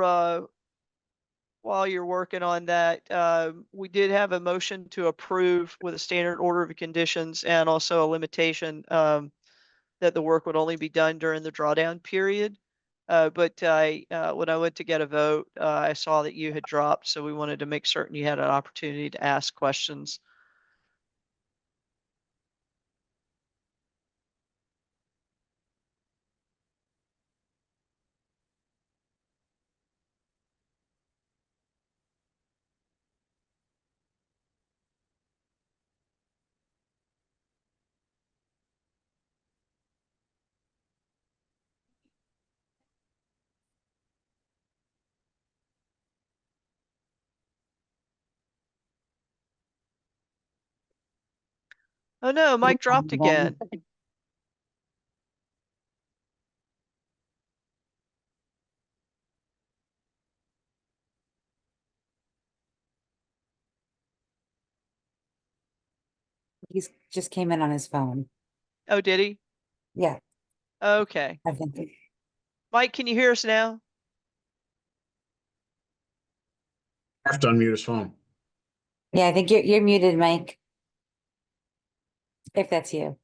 working on that, we did have a motion to approve with a standard order of conditions and also a limitation that the work would only be done during the drawdown period. But when I went to get a vote, I saw that you had dropped, so we wanted to make certain you had an opportunity to ask questions. Oh no, Mike dropped again. He's just came in on his phone. Oh, did he? Yeah, Okay. I think. Mike, can you hear us now? Have to unmute his phone. Yeah, I think you're muted, Mike. If that's you.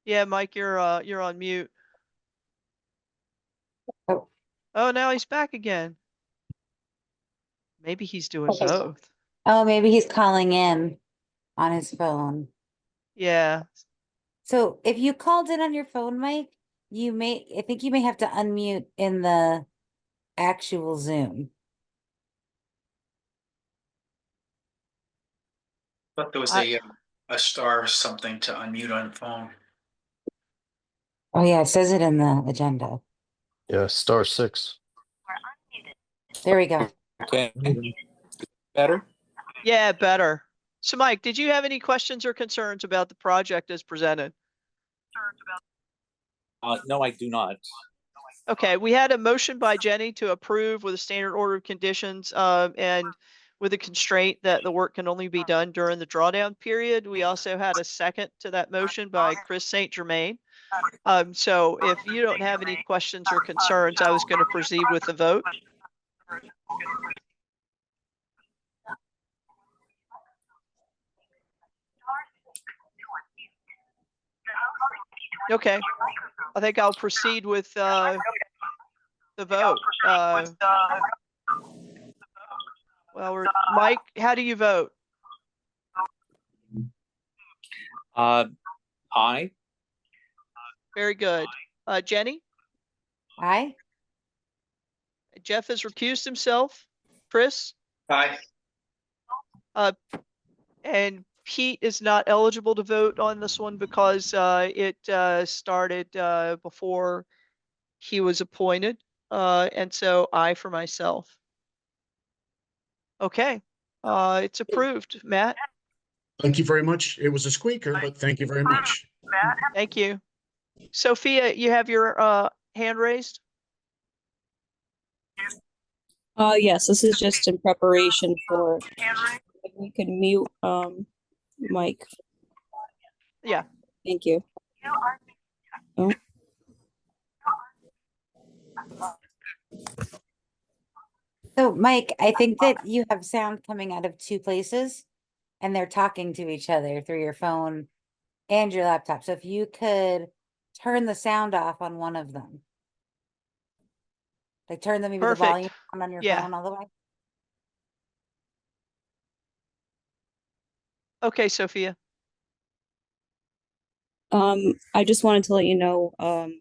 Yeah, Mike, you're on mute. Oh. Oh, now he's back again. Maybe he's doing both. Oh, maybe he's calling in on his phone. Yeah. So if you called in on your phone, Mike, I think you may have to unmute in the actual Zoom. But there was I- a star something to unmute on the phone. Oh yeah, it says it in the agenda. Yeah, *6. There we go. Okay. Better? Yeah, better. So Mike, did you have any questions or concerns about the project as presented? No, I do not. Okay, we had a motion by Jenny to approve with a standard order of conditions, and with a constraint that the work can only be done during the drawdown period. We also had a second to that motion by Chris St. Germain. So if you don't have any questions or concerns, I was going to proceed with the vote. Okay, I think I'll proceed with the vote. Well, Mike, how do you vote? Aye. Very good. Jenny? Aye. Jeff has recused himself. Chris? Aye. And Pete is not eligible to vote on this one because it started before he was appointed. And so I for myself. Okay, it's approved. Matt? Thank you very much. It was a squeaker, but thank you very much. Thank you. Sophia, you have your hand raised? Yes, this is just in preparation for if we can mute Mike. Yeah. Thank you. Oh. So Mike, I think that you have sound coming out of two places and they're talking to each other through your phone and your laptop. So if you could turn the sound off on one of them. Like turn the maybe the Perfect. volume on your Yeah. phone all the way. Okay, Sophia. I just wanted to let you know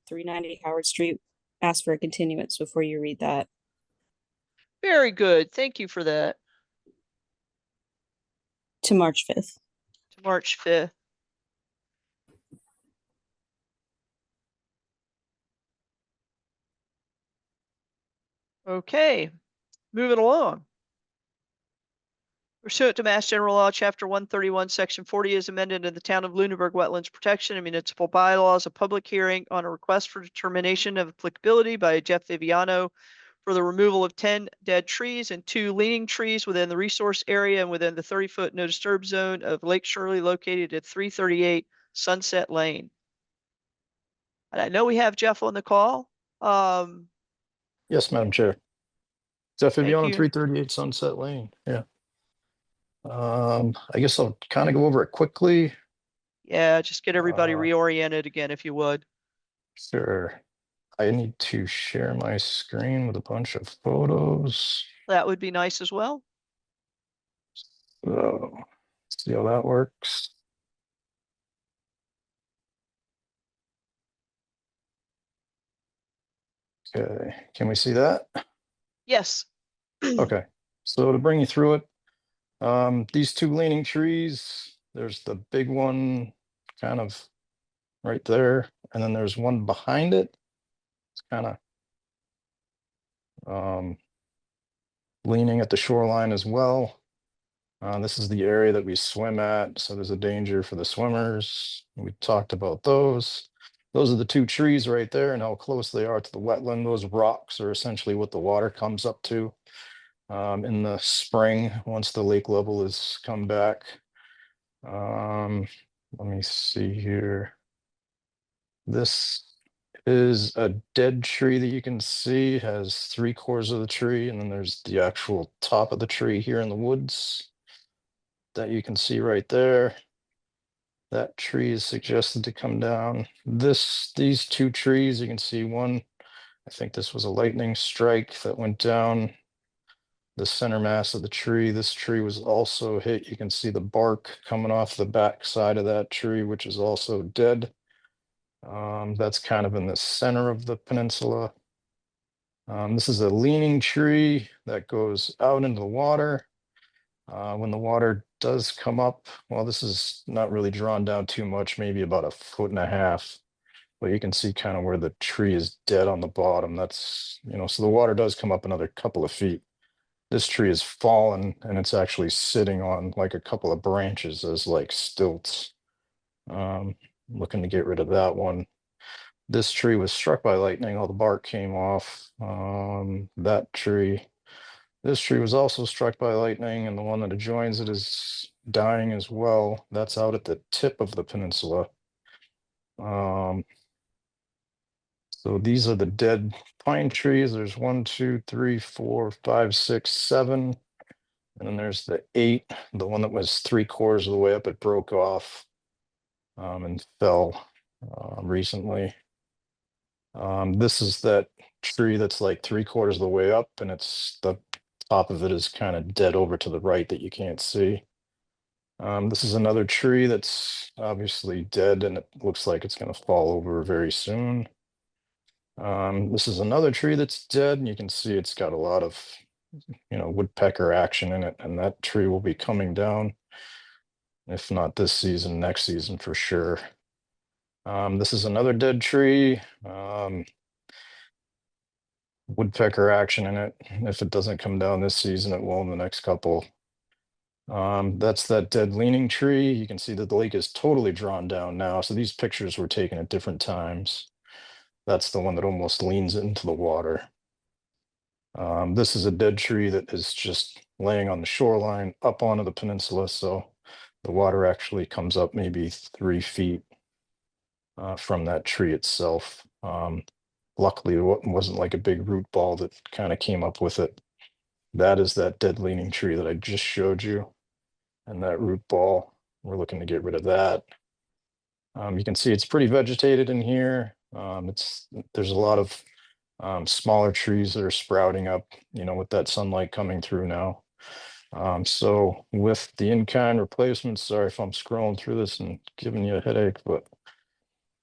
390 Howard Street asked for a continuance before you read that. Very good. Thank you for that. To March 5th. To March 5th. Okay, moving along. Pursuant to Mass General Law, Chapter 131, Section 40 is amended in the Town of Lunenburg Wetlands Protection and Municipal Bylaws, a public hearing on a request for determination of applicability by Jeff Viviano for the removal of 10 dead trees and 2 leaning trees within the resource area and within the 30-foot no disturb zone of Lake Shirley located at 338 Sunset Lane. And I know we have Jeff on the call. Yes, Madam Chair. Jeff Thank Viviano, you. 338 Sunset Lane. Yeah. I guess I'll kind of go over it quickly. Yeah, just get everybody Uh, reoriented again, if you would. Sure. I need to share my screen with a bunch of photos. That would be nice as well. So, see how that works. Okay, can we see that? Yes. Okay, so to bring you through it, these 2 leaning trees, there's the big one kind of right there, and then there's one behind it. It's kind of leaning at the shoreline as well. This is the area that we swim at, so there's a danger for the swimmers. We talked about those. Those are the two trees right there and how close they are to the wetland. Those rocks are essentially what the water comes up to in the spring once the lake level has come back. Let me see here. This is a dead tree that you can see, has 3/4 of the tree, and then there's the actual top of the tree here in the woods that you can see right there. That tree is suggested to come down. These two trees, you can see one, I think this was a lightning strike that went down the center mass of the tree. This tree was also hit. You can see the bark coming off the back side of that tree, which is also dead. That's kind of in the center of the peninsula. This is a leaning tree that goes out into the water. When the water does come up, well, this is not really drawn down too much, maybe about 1.5 feet. But you can see kind of where the tree is dead on the bottom. That's, so the water does come up another couple of feet. This tree is fallen and it's actually sitting on like a couple of branches as like stilts. Looking to get rid of that one. This tree was struck by lightning, all the bark came off. That tree, this tree was also struck by lightning, and the one that adjoins it is dying as well. That's out at the tip of the peninsula. So these are the dead pine trees. There's 1, 2, 3, 4, 5, 6, 7. And then there's the 8, the one that was 3/4 of the way up, it broke off and fell recently. This is that tree that's like 3/4 of the way up, and it's the top of it is kind of dead over to the right that you can't see. This is another tree that's obviously dead, and it looks like it's going to fall over very soon. This is another tree that's dead, and you can see it's got a lot of, woodpecker action in it, and that tree will be coming down. If not this season, next season for sure. This is another dead tree. Woodpecker action in it. If it doesn't come down this season, it will in the next couple. That's that dead leaning tree. You can see that the lake is totally drawn down now. So these pictures were taken at different times. That's the one that almost leans into the water. This is a dead tree that is just laying on the shoreline up onto the peninsula. So the water actually comes up maybe 3 feet from that tree itself. Luckily, it wasn't like a big root ball that kind of came up with it. That is that dead leaning tree that I just showed you. And that root ball, we're looking to get rid of that. You can see it's pretty vegetated in here. There's a lot of smaller trees that are sprouting up, with that sunlight coming through now. So with the in-kind replacements, sorry if I'm scrolling through this and giving you a headache, but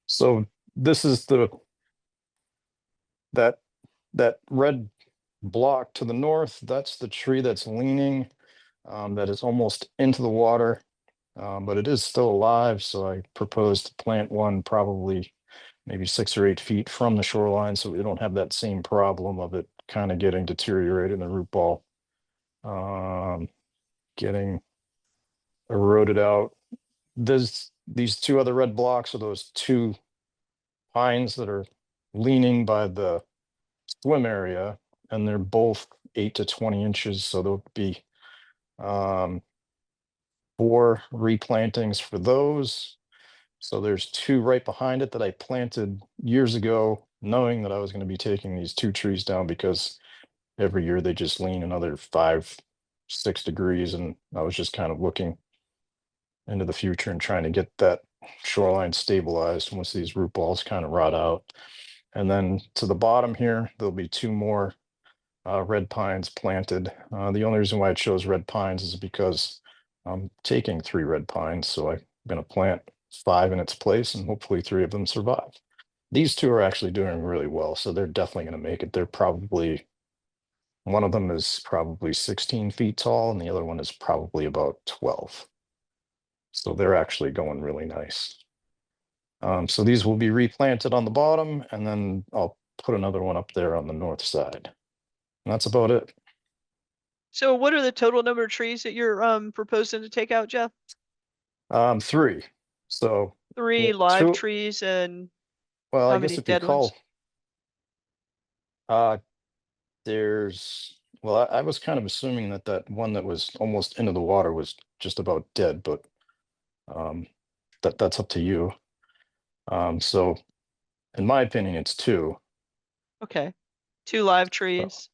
so this is that red block to the north, that's the tree that's leaning, that is almost into the water, but it is still alive. So I propose to plant one probably maybe 6 or 8 feet from the shoreline, so we don't have that same problem of it kind of getting deteriorated in the root ball, getting eroded out. These two other red blocks are those two pines that are leaning by the swim area, and they're both 8 to 20 inches. So there'll be 4 replantings for those. So there's 2 right behind it that I planted years ago, knowing that I was going to be taking these 2 trees down because every year they just lean another 5, 6 degrees. And I was just kind of looking into the future and trying to get that shoreline stabilized once these root balls kind of rot out. And then to the bottom here, there'll be 2 more red pines planted. The only reason why I chose red pines is because I'm taking 3 red pines. So I'm going to plant 5 in its place, and hopefully 3 of them survive. These 2 are actually doing really well. So they're definitely going to make it. They're probably, one of them is probably 16 feet tall, and the other one is probably about 12. So they're actually going really nice. So these will be replanted on the bottom, and then I'll put another one up there on the north side. And that's about it. So what are the total number of trees that you're proposing to take out, Jeff? 3. So, 3 well, live 2 trees and well, how I many guess if you dead ones? call, there's, well, I was kind of assuming that that one that was almost into the water was just about dead, but that's up to you. So in my opinion, it's 2. Okay, 2 live trees.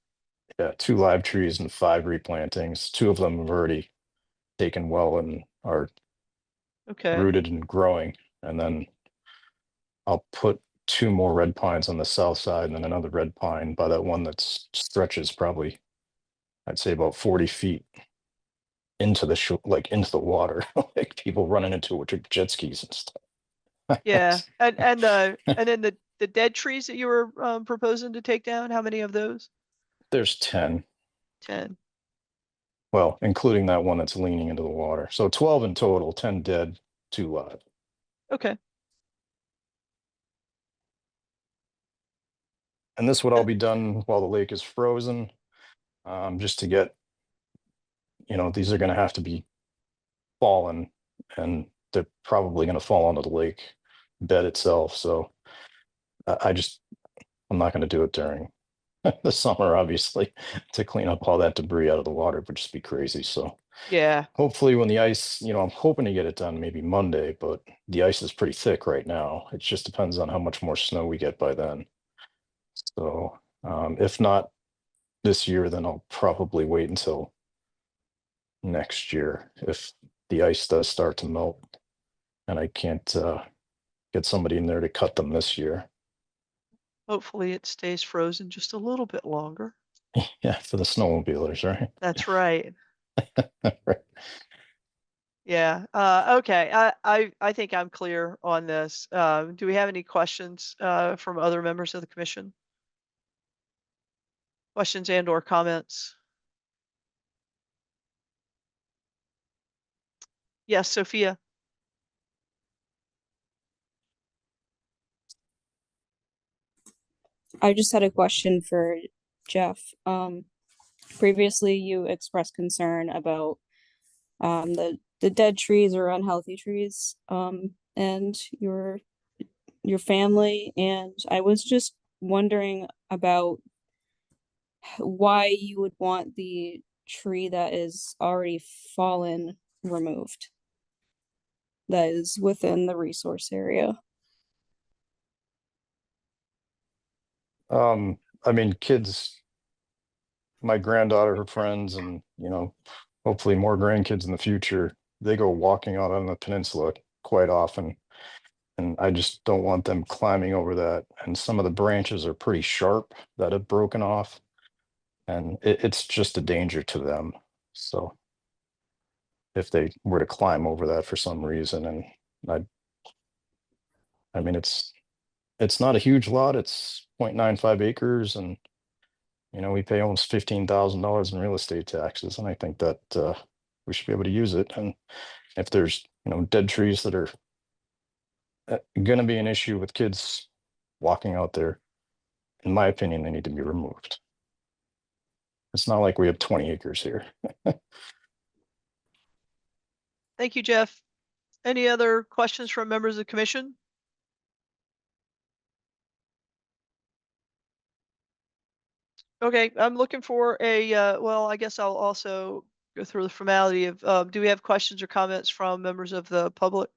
Yeah, 2 live trees and 5 replantings. 2 of them have already taken well and are Okay, rooted and growing. And then I'll put 2 more red pines on the south side and then another red pine by that one that stretches probably, I'd say about 40 feet into the like into the water, like people running into it with jet skis and stuff. yeah, and then the dead trees that you were proposing to take down, how many of those? There's 10. 10. Well, including that one that's leaning into the water. So 12 in total, 10 dead, 2 live. Okay, And this would all be done while the lake is frozen, just to get, these are going to have to be fallen, and they're probably going to fall onto the lake bed itself. So I'm not going to do it during the summer, obviously, to clean up all that debris out of the water would just be crazy. So yeah, hopefully when the ice, I'm hoping to get it done maybe Monday, but the ice is pretty thick right now. It just depends on how much more snow we get by then. So if not this year, then I'll probably wait until next year if the ice does start to melt and I can't get somebody in there to cut them this year. hopefully it stays frozen just a little bit longer. Yeah, for the snowmobilers, right? That's right. Right. Yeah, okay, I think I'm clear on this. Do we have any questions from other members of the commission? Questions and or comments? Yes, Sophia. I just had a question for Jeff. Previously you expressed concern about the dead trees or unhealthy trees and your family, and I was just wondering about why you would want the tree that is already fallen removed, that is within the resource area. I mean, kids, my granddaughter, her friends, and hopefully more grandkids in the future, they go walking out on the peninsula quite often. And I just don't want them climbing over that. And some of the branches are pretty sharp that have broken off. And it's just a danger to them. So if they were to climb over that for some reason, and I mean, it's not a huge lot. It's 0.95 acres, and we pay almost $15,000 in real estate taxes, and I think that we should be able to use it. And if there's dead trees that are going to be an issue with kids walking out there, in my opinion, they need to be removed. It's not like we have 20 acres here. Thank you, Jeff. Any other questions from members of the commission? Okay, I'm looking for a, well, I guess I'll also go through the formality of, do we have questions or comments from members of the public?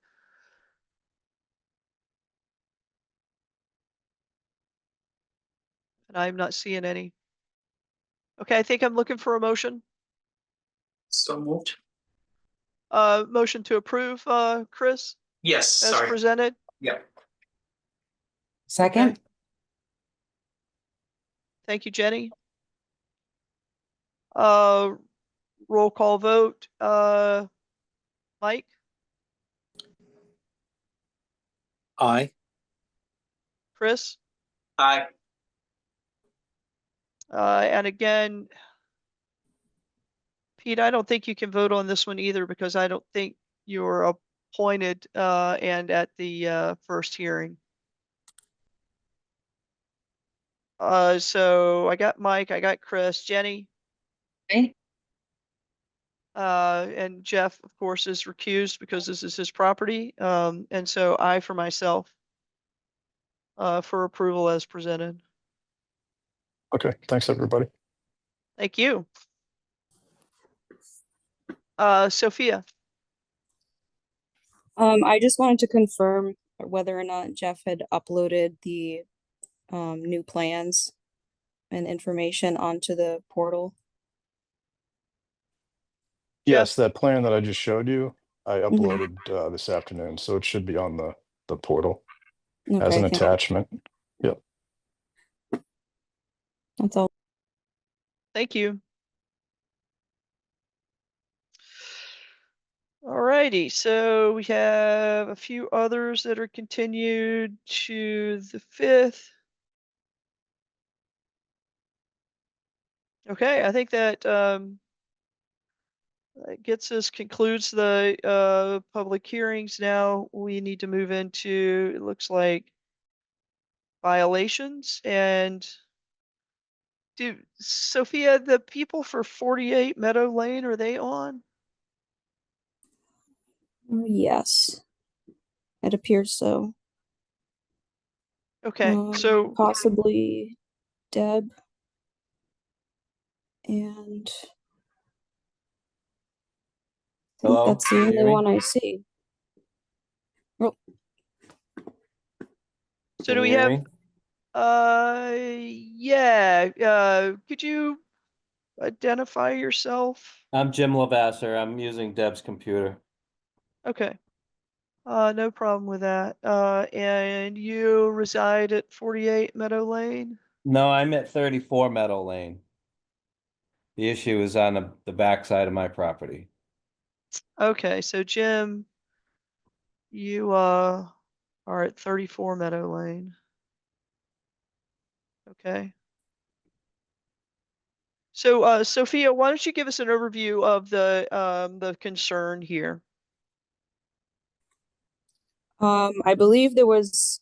And I'm not seeing any. Okay, I think I'm looking for a motion. So moved. Motion to approve, Chris, Yes, as sorry. presented. Yeah. Second? Thank you, Jenny. Roll call vote. Mike, Aye. Chris, Aye. and again, Pete, I don't think you can vote on this one either because I don't think you're a pointed and at the first hearing. So I got Mike, I got Chris, Jenny. Aye. And Jeff, of course, is recused because this is his property. And so I, for myself, for approval as presented. Okay, thanks, everybody. Thank you. Sophia. I just wanted to confirm whether or not Jeff had uploaded the new plans and information onto the portal. Yes, that plan that I just showed you, I uploaded this afternoon, so it should be on the portal as Okay, an thank you. attachment. Yep. That's all. Thank you. Alrighty, so we have a few others that are continued to the 5th. Okay, I think that that concludes the public hearings. Now we need to move into, it looks like, violations. And Sophia, the people for 48 Meadow Lane, are they on? Yes, it appears so. Okay, so possibly Deb and I think Hello, that's the can you only hear me? one I see. Oh, so Can do you we hear have me? yeah, could you identify yourself? I'm Jim Lavasser. I'm using Deb's computer. Okay. No problem with that. And you reside at 48 Meadow Lane? No, I'm at 34 Meadow Lane. The issue is on the back side of my property. Okay, so Jim, you are at 34 Meadow Lane. Okay. So Sophia, why don't you give us an overview of the concern here? I believe there was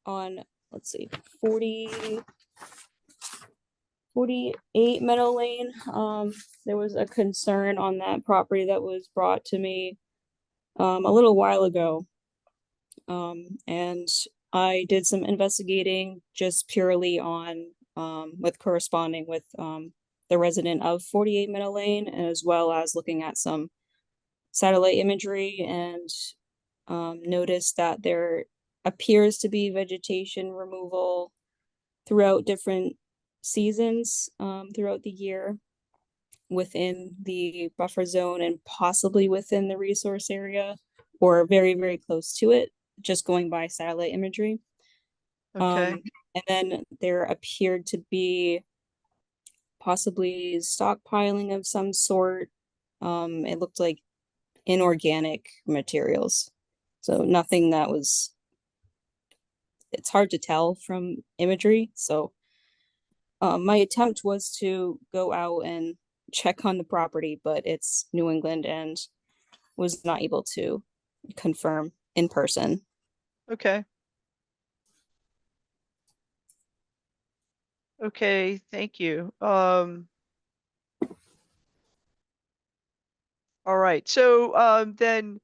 on, let's see, 48 Meadow Lane. There was a concern on that property that was brought to me a little while ago. And I did some investigating just purely on with corresponding with the resident of 48 Meadow Lane, as well as looking at some satellite imagery, and noticed that there appears to be vegetation removal throughout different seasons throughout the year within the buffer zone and possibly within the resource area or very, very close to it, just going by satellite imagery. Okay. And then there appeared to be possibly stockpiling of some sort. It looked like inorganic materials. So nothing that was, it's hard to tell from imagery. So my attempt was to go out and check on the property, but it's New England and was not able to confirm in person. Okay. Okay, thank you. All right, so then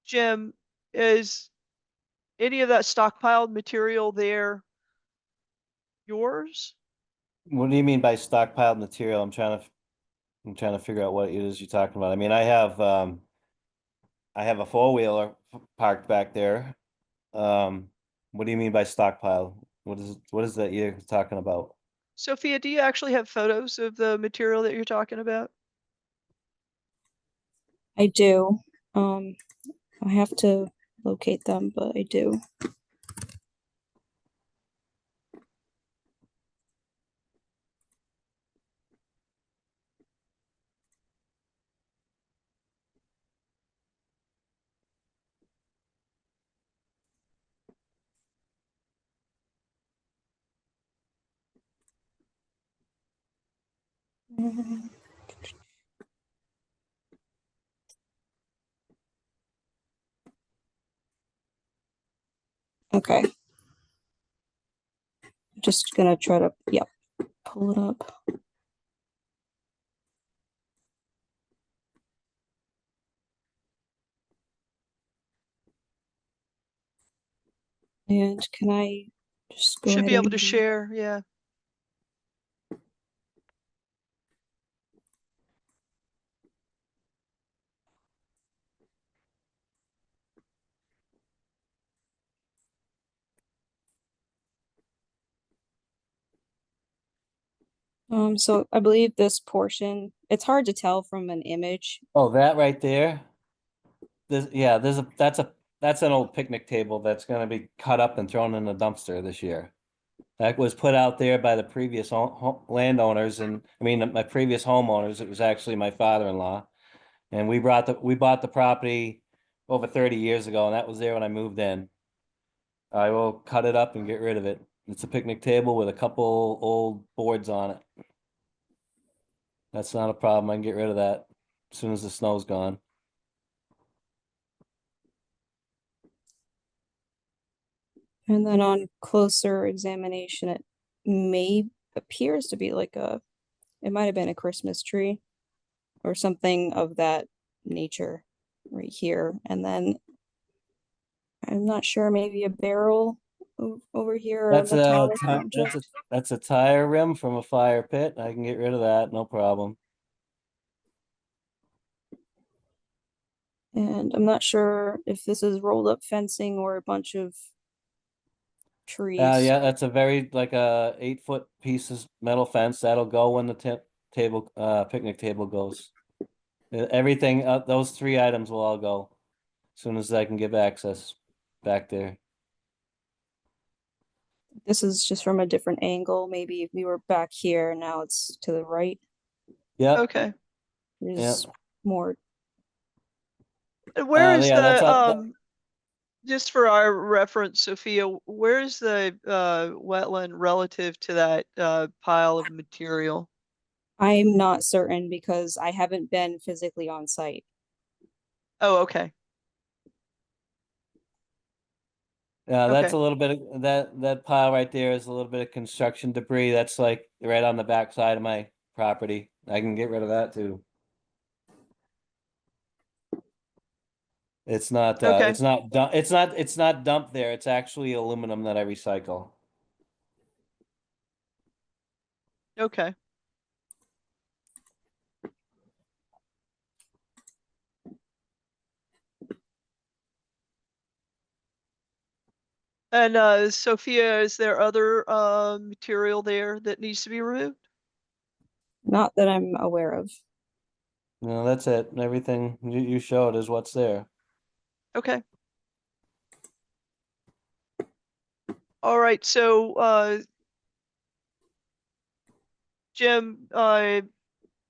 Jim, is any of that stockpiled material there yours? What do you mean by stockpiled material? I'm trying to figure out what it is you're talking about. I mean, I have a four-wheeler parked back there. What do you mean by stockpile? What is that you're talking about? Sophia, do you actually have photos of the material that you're talking about? I do. I have to locate them, but I do. Okay. Just gonna try to, yep, pull it up. And can I just go Should ahead be able and to share, yeah. So I believe this portion, it's hard to tell from an image. Oh, that right there. That's an old picnic table that's gonna be cut up and thrown in the dumpster this year. That was put out there by the previous landowners, and I mean, my previous homeowners. It was actually my father-in-law. And we bought the property over 30 years ago, and that was there when I moved in. I will cut it up and get rid of it. It's a picnic table with a couple old boards on it. That's not a problem. I can get rid of that as soon as the snow's gone. And then on closer examination, it appears to be like it might have been a Christmas tree or something of that nature right here. And then I'm not sure, maybe a barrel over here or a That's a metallic ti- object. that's a tire rim from a fire pit. I can get rid of that, no problem. And I'm not sure if this is rolled up fencing or a bunch of trees. Yeah, that's a very like a 8-foot pieces metal fence that'll go when the picnic table goes. Everything, those 3 items will all go as soon as I can give access back there. This is just from a different angle. Maybe if we were back here, now it's to the right. Yep. Okay. There's more. And where is Yeah, that's the, just for our reference, Sophia, where is the wetland relative to that pile of material? I'm not certain because I haven't been physically on site. Oh, okay. Yeah, that's Okay. a little bit of that pile right there is a little bit of construction debris. That's like right on the back side of my property. I can get rid of that too. It's not Okay. it's not dumped there. It's actually aluminum that I recycle. Okay. And Sophia, is there other material there that needs to be removed? Not that I'm aware of. No, that's it. Everything you showed is what's there. Okay. All right, so Jim,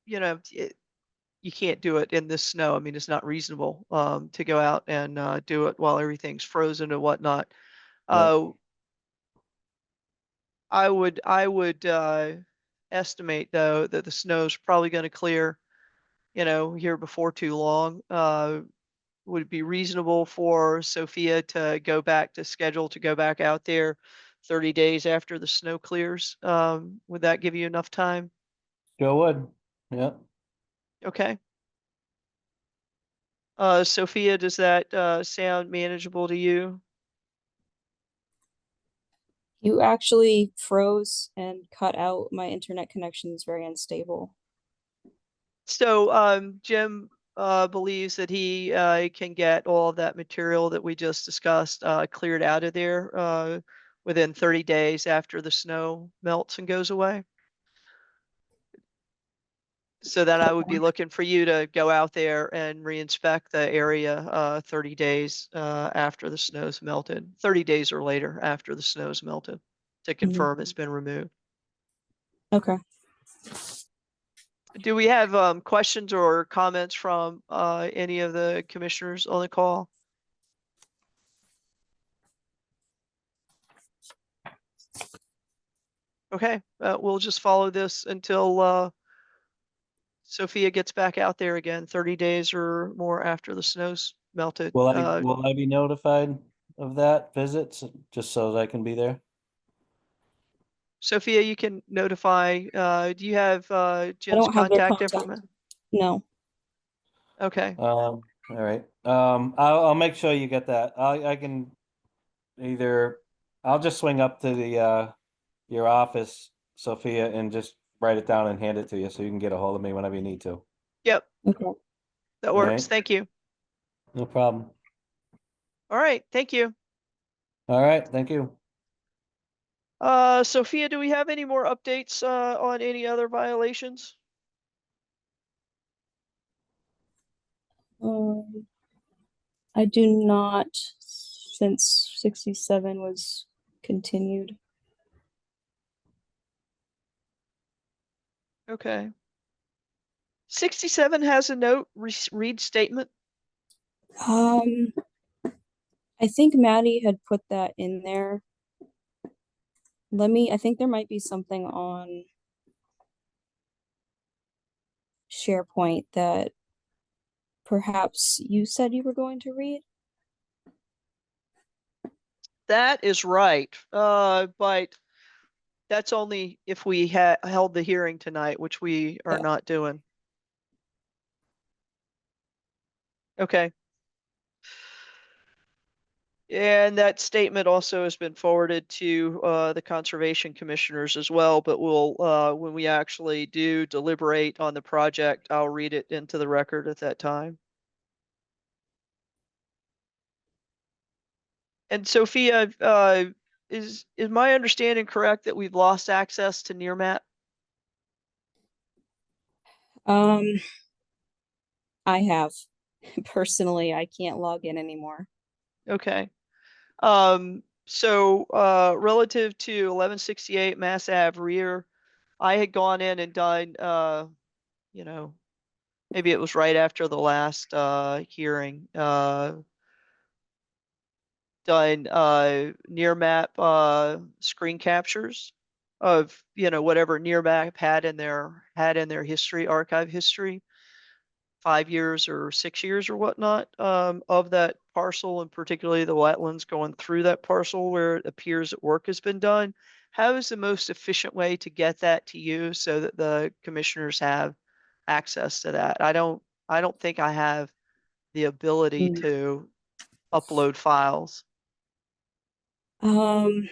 you know, you can't do it in this snow. I mean, it's not reasonable to go out and do it while everything's frozen and whatnot. Yep. I would estimate though that the snow's probably going to clear, here before too long. Would it be reasonable for Sophia to go back out there 30 days after the snow clears? Would that give you enough time? Joe would. Yep. Okay. Sophia, does that sound manageable to you? You actually froze and cut out. My internet connection is very unstable. So Jim believes that he can get all of that material that we just discussed cleared out of there within 30 days after the snow melts and goes away. So then I would be looking for you to go out there and re-inspect the area 30 days after the snow's melted, 30 days or later after the snow's melted to confirm it's been removed. Okay. Do we have questions or comments from any of the commissioners on the call? Okay, we'll just follow this until Sophia gets back out there again, 30 days or more after the snow's melted. Will I be notified? of that visit, just so that I can be there? Sophia, you can notify, do you have, I Jim's don't have their contact contact. information? No. Okay, All right. I'll make sure you get that. I can either, I'll just swing up to the, your office, Sophia, and just write it down and hand it to you so you can get a hold of me whenever you need to. yep, Okay. that All works. right. Thank you. No problem. All right, thank you. All right, thank you. Sophia, do we have any more updates, on any other violations? I do not, since 67 was continued. Okay. 67 has a note, read statement. I think Maddie had put that in there. I think there might be something on SharePoint that perhaps you said you were going to read. That is right. But that's only if we held the hearing tonight, which we are Yeah. not doing. Okay. And that statement also has been forwarded to the conservation commissioners as well, but we'll when we actually do deliberate on the project, I'll read it into the record at that time. And Sophia, is my understanding correct that we've lost access to Nearmap? I have. Personally, I can't log in anymore. Okay. So relative to 1168 Mass Ave rear, I had gone in and done you know, maybe it was right after the last hearing, done near map screen captures of, whatever near map had in their history, archive history, 5 years or 6 years or whatnot, of that parcel, and particularly the wetlands going through that parcel where it appears that work has been done. How is the most efficient way to get that to you so that the commissioners have access to that? I don't think I have the ability Mm. to upload files. Um,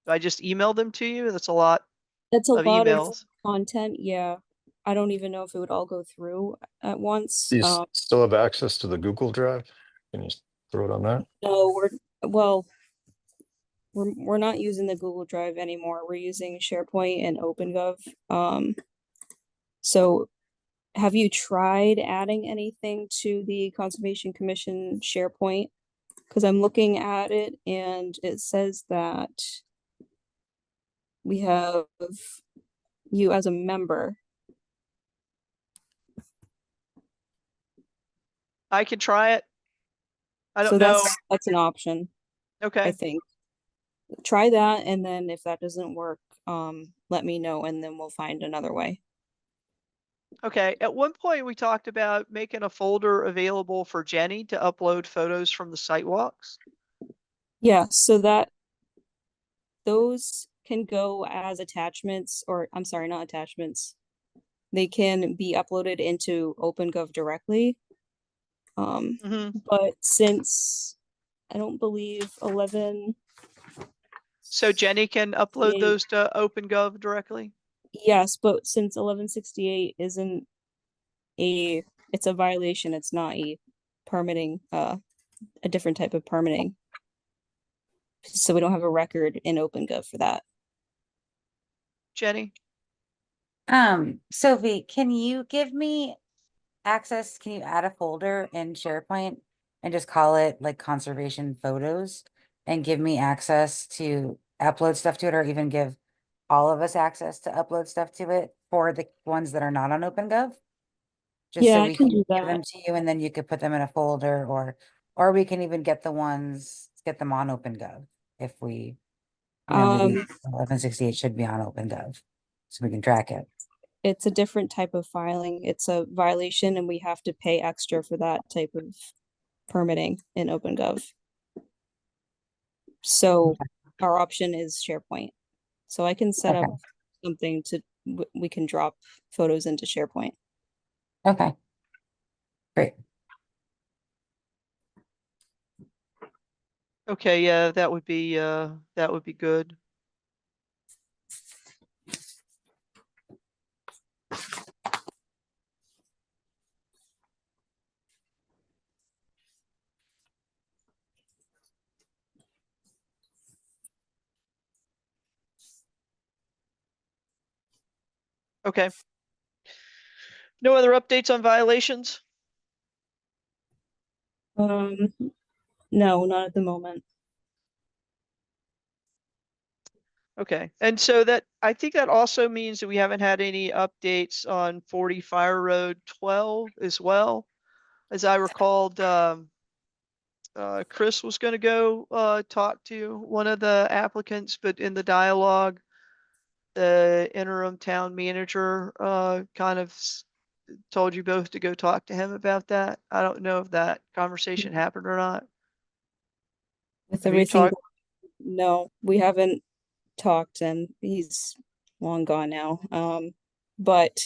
Do I just email them to you? That's a lot that's a of lot of emails. content. Yeah. I don't even know if it would all go through at once. Do you still have access to the Google Drive? Can you just throw it on that? No, we're not using the Google Drive anymore. We're using SharePoint and OpenGov. So have you tried adding anything to the Conservation Commission SharePoint? Because I'm looking at it and it says that we have you as a member. I can try it. I don't So know. that's an option, I Okay. think. Try that, and then if that doesn't work, let me know, and then we'll find another way. Okay. At one point, we talked about making a folder available for Jenny to upload photos from the site walks. Yeah, so those can go as attachments, or I'm sorry, not attachments. They can be uploaded into OpenGov directly. But since I don't believe 11. So Jenny can upload 68 those to OpenGov directly? Yes, but since 1168 isn't it's a violation, it's not a permitting, a different type of permitting. So we don't have a record in OpenGov for that. Jenny? Sophie, can you give me access? Can you add a folder in SharePoint and just call it like conservation photos and give me access to upload stuff to it, or even give all of us access to upload stuff to it for the ones that are not on OpenGov? Just Yeah, so I we can can do give them that. to you and then you could put them in a folder, or we can even get them on OpenGov if we, maybe 1168 should be on OpenGov so we can track it. It's a different type of filing. It's a violation and we have to pay extra for that type of permitting in OpenGov. So our option is SharePoint. So I can set up Okay. something to, we can drop photos into SharePoint. Okay. Great. Okay, yeah, that would be good. Okay. No other updates on violations? No, not at the moment. Okay, and so that, I think that also means that we haven't had any updates on 40 Fire Road 12 as well. As I recalled, Chris was gonna go, talk to one of the applicants, but in the dialogue, the interim town manager, kind of told you both to go talk to him about that. I don't know if that conversation happened or not. With Have you everything, talked- no, we haven't talked and he's long gone now. But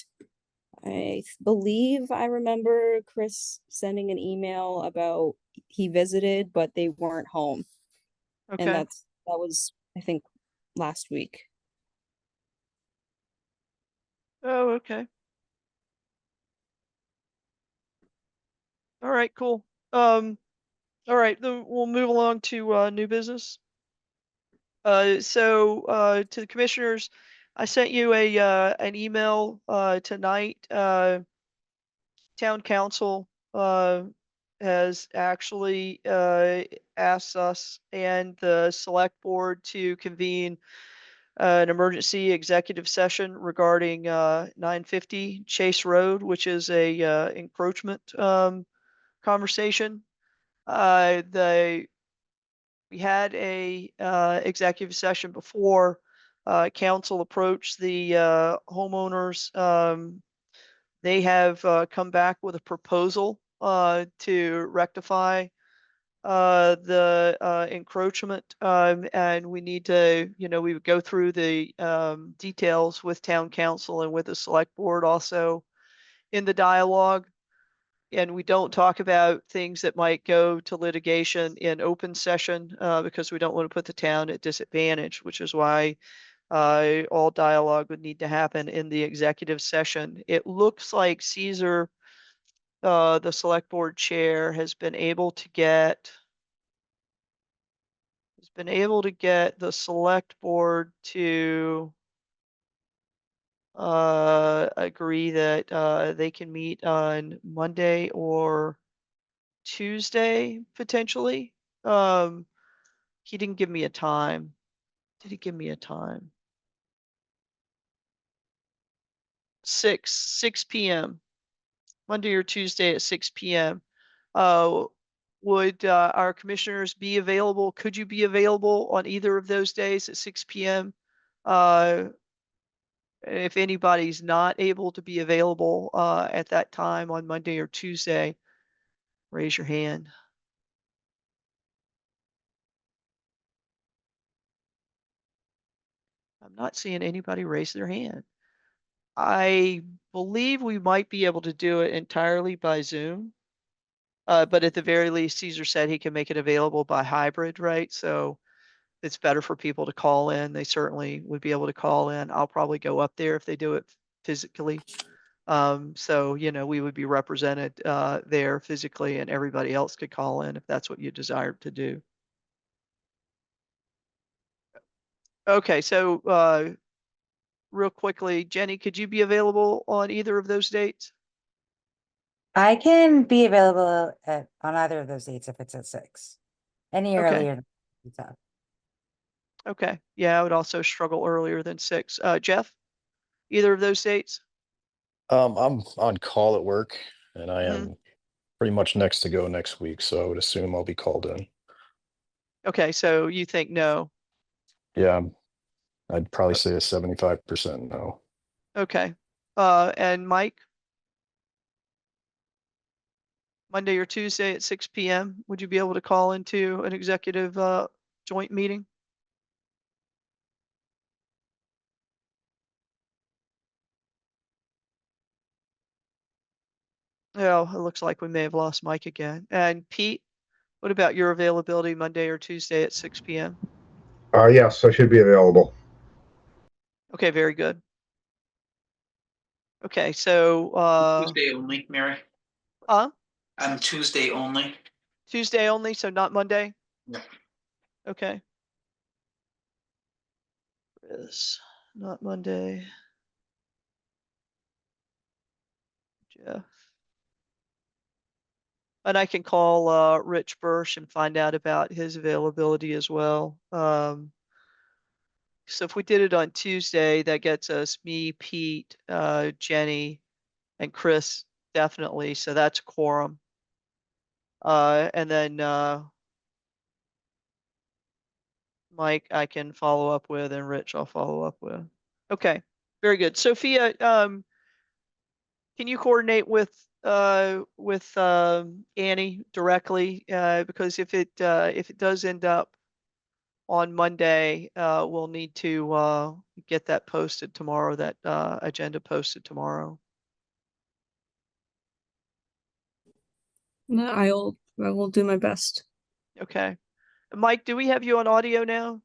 I believe I remember Chris sending an email about he visited, but they weren't home. And Okay, that was, I think, last week. oh, okay. All right, cool. All right, then we'll move along to new business. So to the commissioners, I sent you an email tonight. Town council has actually asked us and the select board to convene an emergency executive session regarding 950 Chase Road, which is a encroachment conversation. We had a executive session before. Council approached the homeowners. They have come back with a proposal to rectify the encroachment, and we need to, we would go through the details with town council and with the select board also in the dialogue. And we don't talk about things that might go to litigation in open session because we don't want to put the town at disadvantage, which is why all dialogue would need to happen in the executive session. It looks like Caesar, the select board chair, has been able to get the select board to agree that they can meet on Monday or Tuesday potentially. He didn't give me a time. Did he give me a time? 6 p.m. Monday or Tuesday at 6 p.m. Would our commissioners be available? Could you be available on either of those days at 6 p.m.? If anybody's not able to be available at that time on Monday or Tuesday, raise your hand. I'm not seeing anybody raise their hand. I believe we might be able to do it entirely by Zoom. But at the very least, Caesar said he can make it available by hybrid, right? So it's better for people to call in. They certainly would be able to call in. I'll probably go up there if they do it physically. So, we would be represented there physically and everybody else could call in if that's what you desired to do. Okay, so real quickly, Jenny, could you be available on either of those dates? I can be available on either of those dates if it's at 6. Any Okay. earlier. Than tough. Okay, yeah, I would also struggle earlier than 6. Jeff, either of those dates? I'm on call at work and I Mhm. am pretty much next to go next week, so I would assume I'll be called in. Okay, so you think no? Yeah, I'd probably say a 75% no. Okay, and Mike? Monday or Tuesday at 6 PM. Would you be able to call into an executive joint meeting? Oh, it looks like we may have lost Mike again. And Pete, what about your availability Monday or Tuesday at 6 PM? Yes, I should be available. Okay, very good. Okay, so Tuesday only, Mary. huh? I'm Tuesday only. Tuesday only, so not Monday? Yeah. Okay. Chris, not Monday. Jeff. And I can call Rich Bursch and find out about his availability as well. So if we did it on Tuesday, that gets us me, Pete, Jenny, and Chris definitely. So that's a quorum. And then Mike, I can follow up with, and Rich, I'll follow up with. Okay, very good. Sophia, can you coordinate with Annie directly? Because if it does end up on Monday, we'll need to get that posted tomorrow, that agenda posted tomorrow. No, I will do my best. Okay. Mike, do we have you on audio now?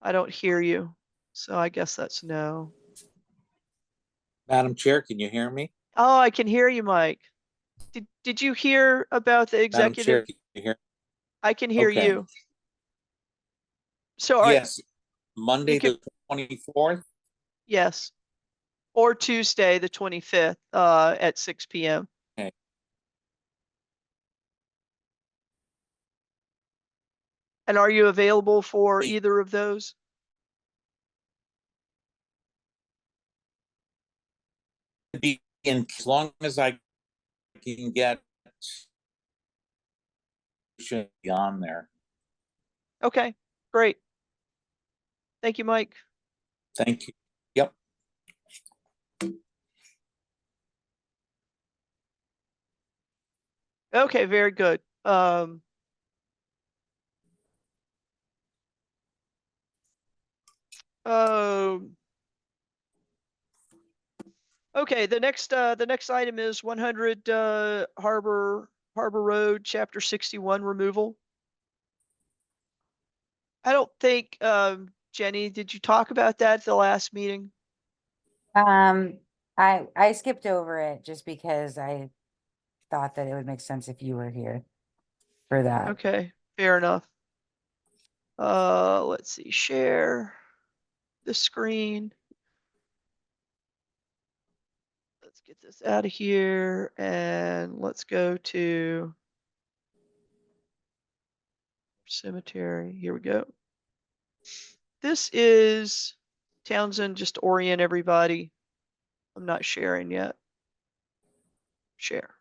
I don't hear you, so I guess that's no. Madam Chair, can you hear me? Oh, I can hear you, Mike. Did you hear about the Madam executive? Chair, can you hear? I can hear Okay. you. So are, Yes, Monday can- the 24th. yes. Or Tuesday, the 25th, at 6 PM. Okay. And are you available for either of those? Be in as long as I can get should be on there. Okay, great. Thank you, Mike. Thank you. Yep. Okay, very good. Um, okay, the next item is 100 Harbor Road, Chapter 61 removal. I don't think Jenny, did you talk about that at the last meeting? I skipped over it just because I thought that it would make sense if you were here for that. Okay, fair enough. Let's see, share the screen. Let's get this out of here and let's go to cemetery. Here we go. This is Townsend, just to orient everybody. I'm not sharing yet. Share.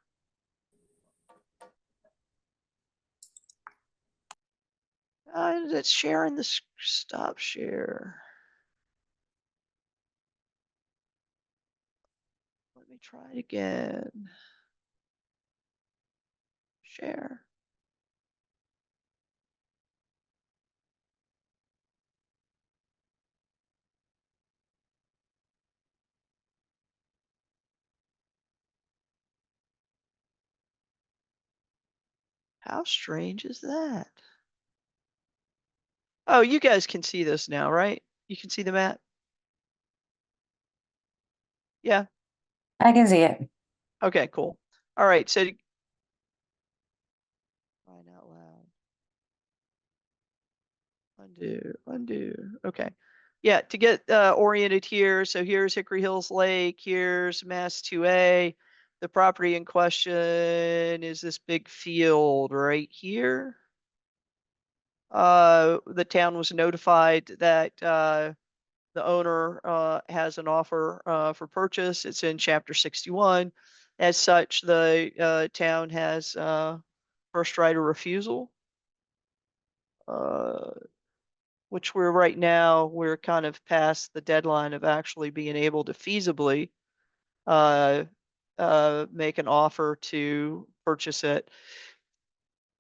It's sharing the stop share. Let me try it again. Share. How strange is that? Oh, you guys can see this now, right? You can see the map? Yeah. I can see it. Okay, cool. All right, so find out loud. Undo. Okay. Yeah, to get oriented here. So here's Hickory Hills Lake, here's Mass 2A. The property in question is this big field right here. The town was notified that the owner has an offer for purchase. It's in Chapter 61. As such, the town has first right of refusal. Which we're right now, we're kind of past the deadline of actually being able to feasibly make an offer to purchase it.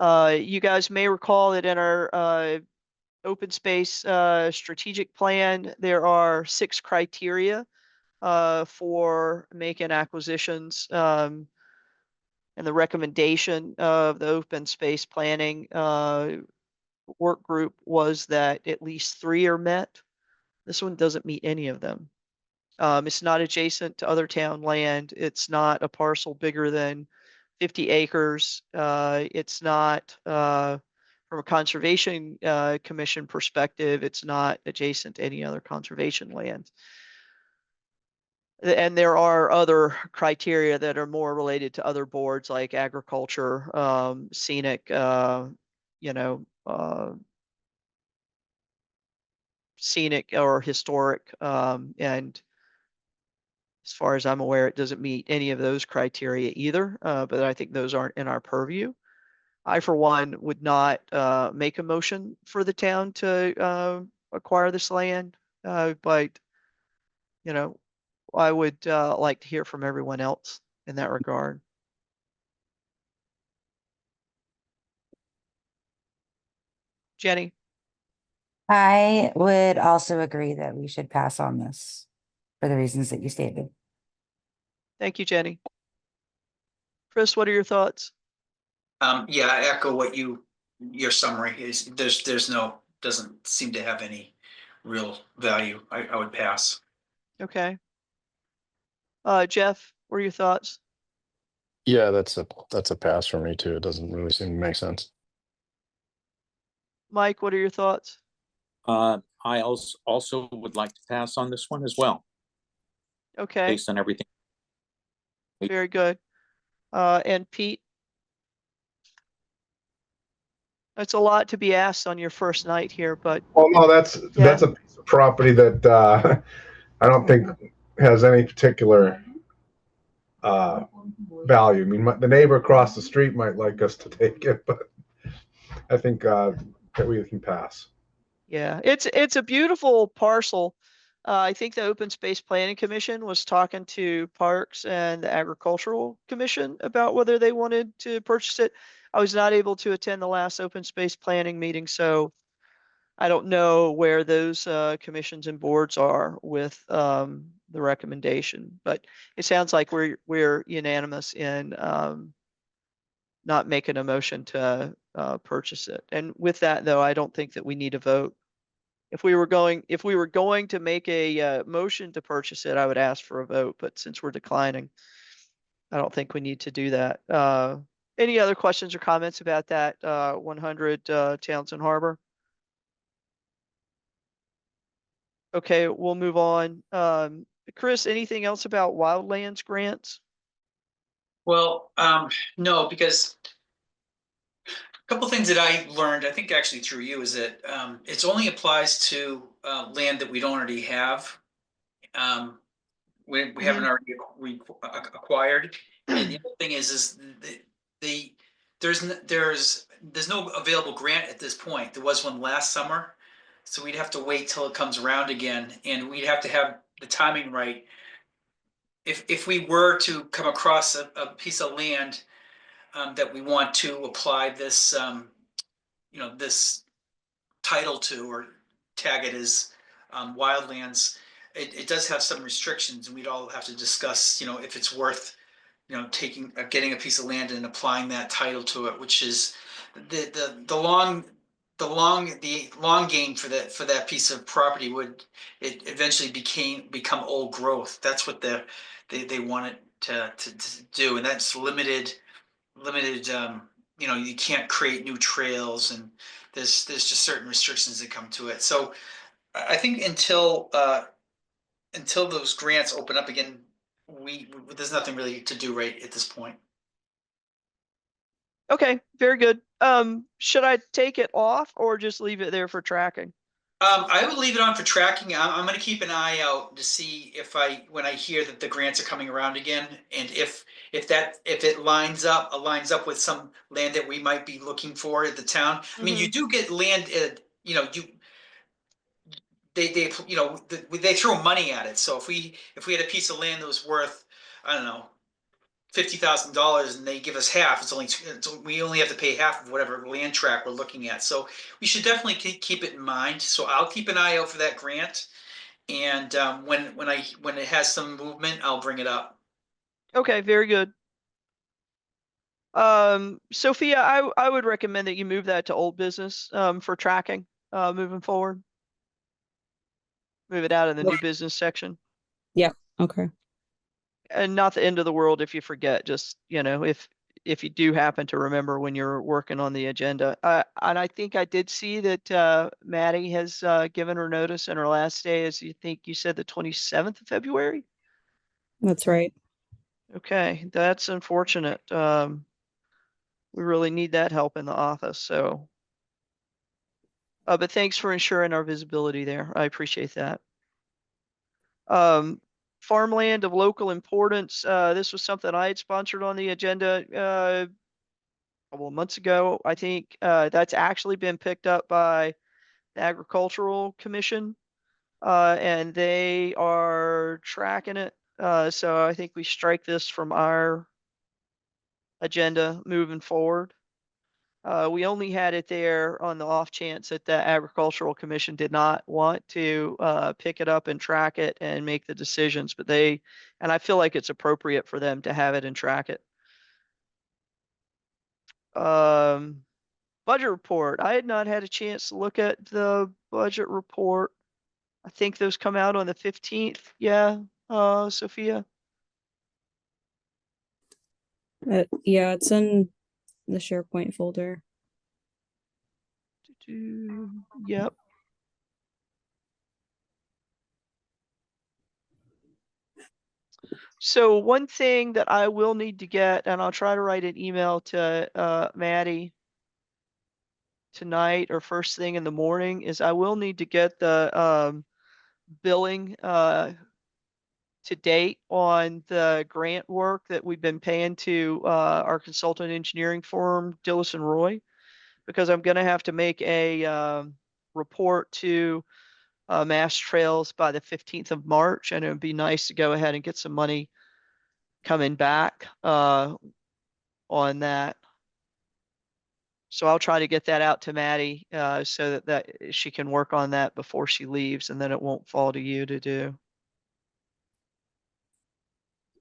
You guys may recall that in our open space strategic plan, there are 6 criteria for making acquisitions. And the recommendation of the open space planning work group was that at least 3 are met. This one doesn't meet any of them. It's not adjacent to other town land. It's not a parcel bigger than 50 acres. It's not, from a conservation commission perspective, it's not adjacent to any other conservation land. And there are other criteria that are more related to other boards like agriculture, scenic, scenic or historic. And as far as I'm aware, it doesn't meet any of those criteria either, but I think those aren't in our purview. I, for one, would not make a motion for the town to acquire this land, but I would like to hear from everyone else in that regard. Jenny? I would also agree that we should pass on this for the reasons that you stated. Thank you, Jenny. Chris, what are your thoughts? Yeah, I echo what your summary is. Doesn't seem to have any real value. I would pass. Okay. Jeff, what are your thoughts? Yeah, that's a pass for me too. It doesn't really seem to make sense. Mike, what are your thoughts? I also would like to pass on this one as well, Okay, based on everything. very good. And Pete? That's a lot to be asked on your first night here, but Well, no, that's a piece of property that I don't think has any particular value. I mean, the neighbor across the street might like us to take it, but I think that we can pass. yeah, it's a beautiful parcel. I think the Open Space Planning Commission was talking to Parks and the Agricultural Commission about whether they wanted to purchase it. I was not able to attend the last Open Space Planning meeting, so I don't know where those commissions and boards are with the recommendation. But it sounds like we're unanimous in not making a motion to purchase it. And with that, though, I don't think that we need a vote. If we were going to make a motion to purchase it, I would ask for a vote. But since we're declining, I don't think we need to do that. Any other questions or comments about that 100 Townsend Harbor? Okay, we'll move on. Chris, anything else about wildlands grants? Well, no, because a couple things that I learned, I think actually through you, is that it only applies to land that we don't already have. We haven't already acquired. And the other thing is there's no available grant at this point. There was one last summer, so we'd have to wait till it comes around again, and we'd have to have the timing right. If we were to come across a piece of land that we want to apply this this title to, or tag it as wildlands, it does have some restrictions, and we'd all have to discuss if it's worth getting a piece of land and applying that title to it, which is the long game for that piece of property. Would it eventually become old growth? That's what they want it to do, and that's limited. You can't create new trails, and there's just certain restrictions that come to it. So I think until those grants open up again, there's nothing really to do right at this point. Okay, very good. Should I take it off or just leave it there for tracking? I would leave it on for tracking. I'm going to keep an eye out to see when I hear that the grants are coming around again, and if it lines up with some land that we might be looking for at the town. I mean, you do get land. They throw money at it. So if we had a piece of land that was worth I don't know, $50,000 and they give us half, we only have to pay half of whatever land tract we're looking at. So we should definitely keep it in mind. So I'll keep an eye out for that grant. And when it has some movement, I'll bring it up. Okay, very good. Sophia, I would recommend that you move that to old business, for tracking, moving forward. Move it out of the new business section. Okay. And not the end of the world if you forget, just, if you do happen to remember when you're working on the agenda. And I think I did see that, Maddie has, given her notice, and her last day is, you said the 27th of February? That's right. Okay, that's unfortunate. We really need that help in the office, so. But thanks for ensuring our visibility there. I appreciate that. Farmland of local importance. This was something I had sponsored on the agenda, a couple of months ago. I think, that's actually been picked up by the Agricultural Commission, and they are tracking it. So I think we strike this from our agenda moving forward. We only had it there on the off chance that the Agricultural Commission did not want to, pick it up and track it and make the decisions, but and I feel like it's appropriate for them to have it and track it. Budget report. I had not had a chance to look at the budget report. I think those come out on the 15th. Yeah, Sophia? Yeah, it's in the SharePoint folder. Yep. So one thing that I will need to get, and I'll try to write an email to, Maddie tonight or first thing in the morning, is I will need to get the, billing, to date on the grant work that we've been paying to, our consultant engineering firm, Dillis and Roy, because I'm gonna have to make a, report to, Mass Trails by the 15th of March, and it would be nice to go ahead and get some money coming back, on that. So I'll try to get that out to Maddie, so that she can work on that before she leaves, and then it won't fall to you to do.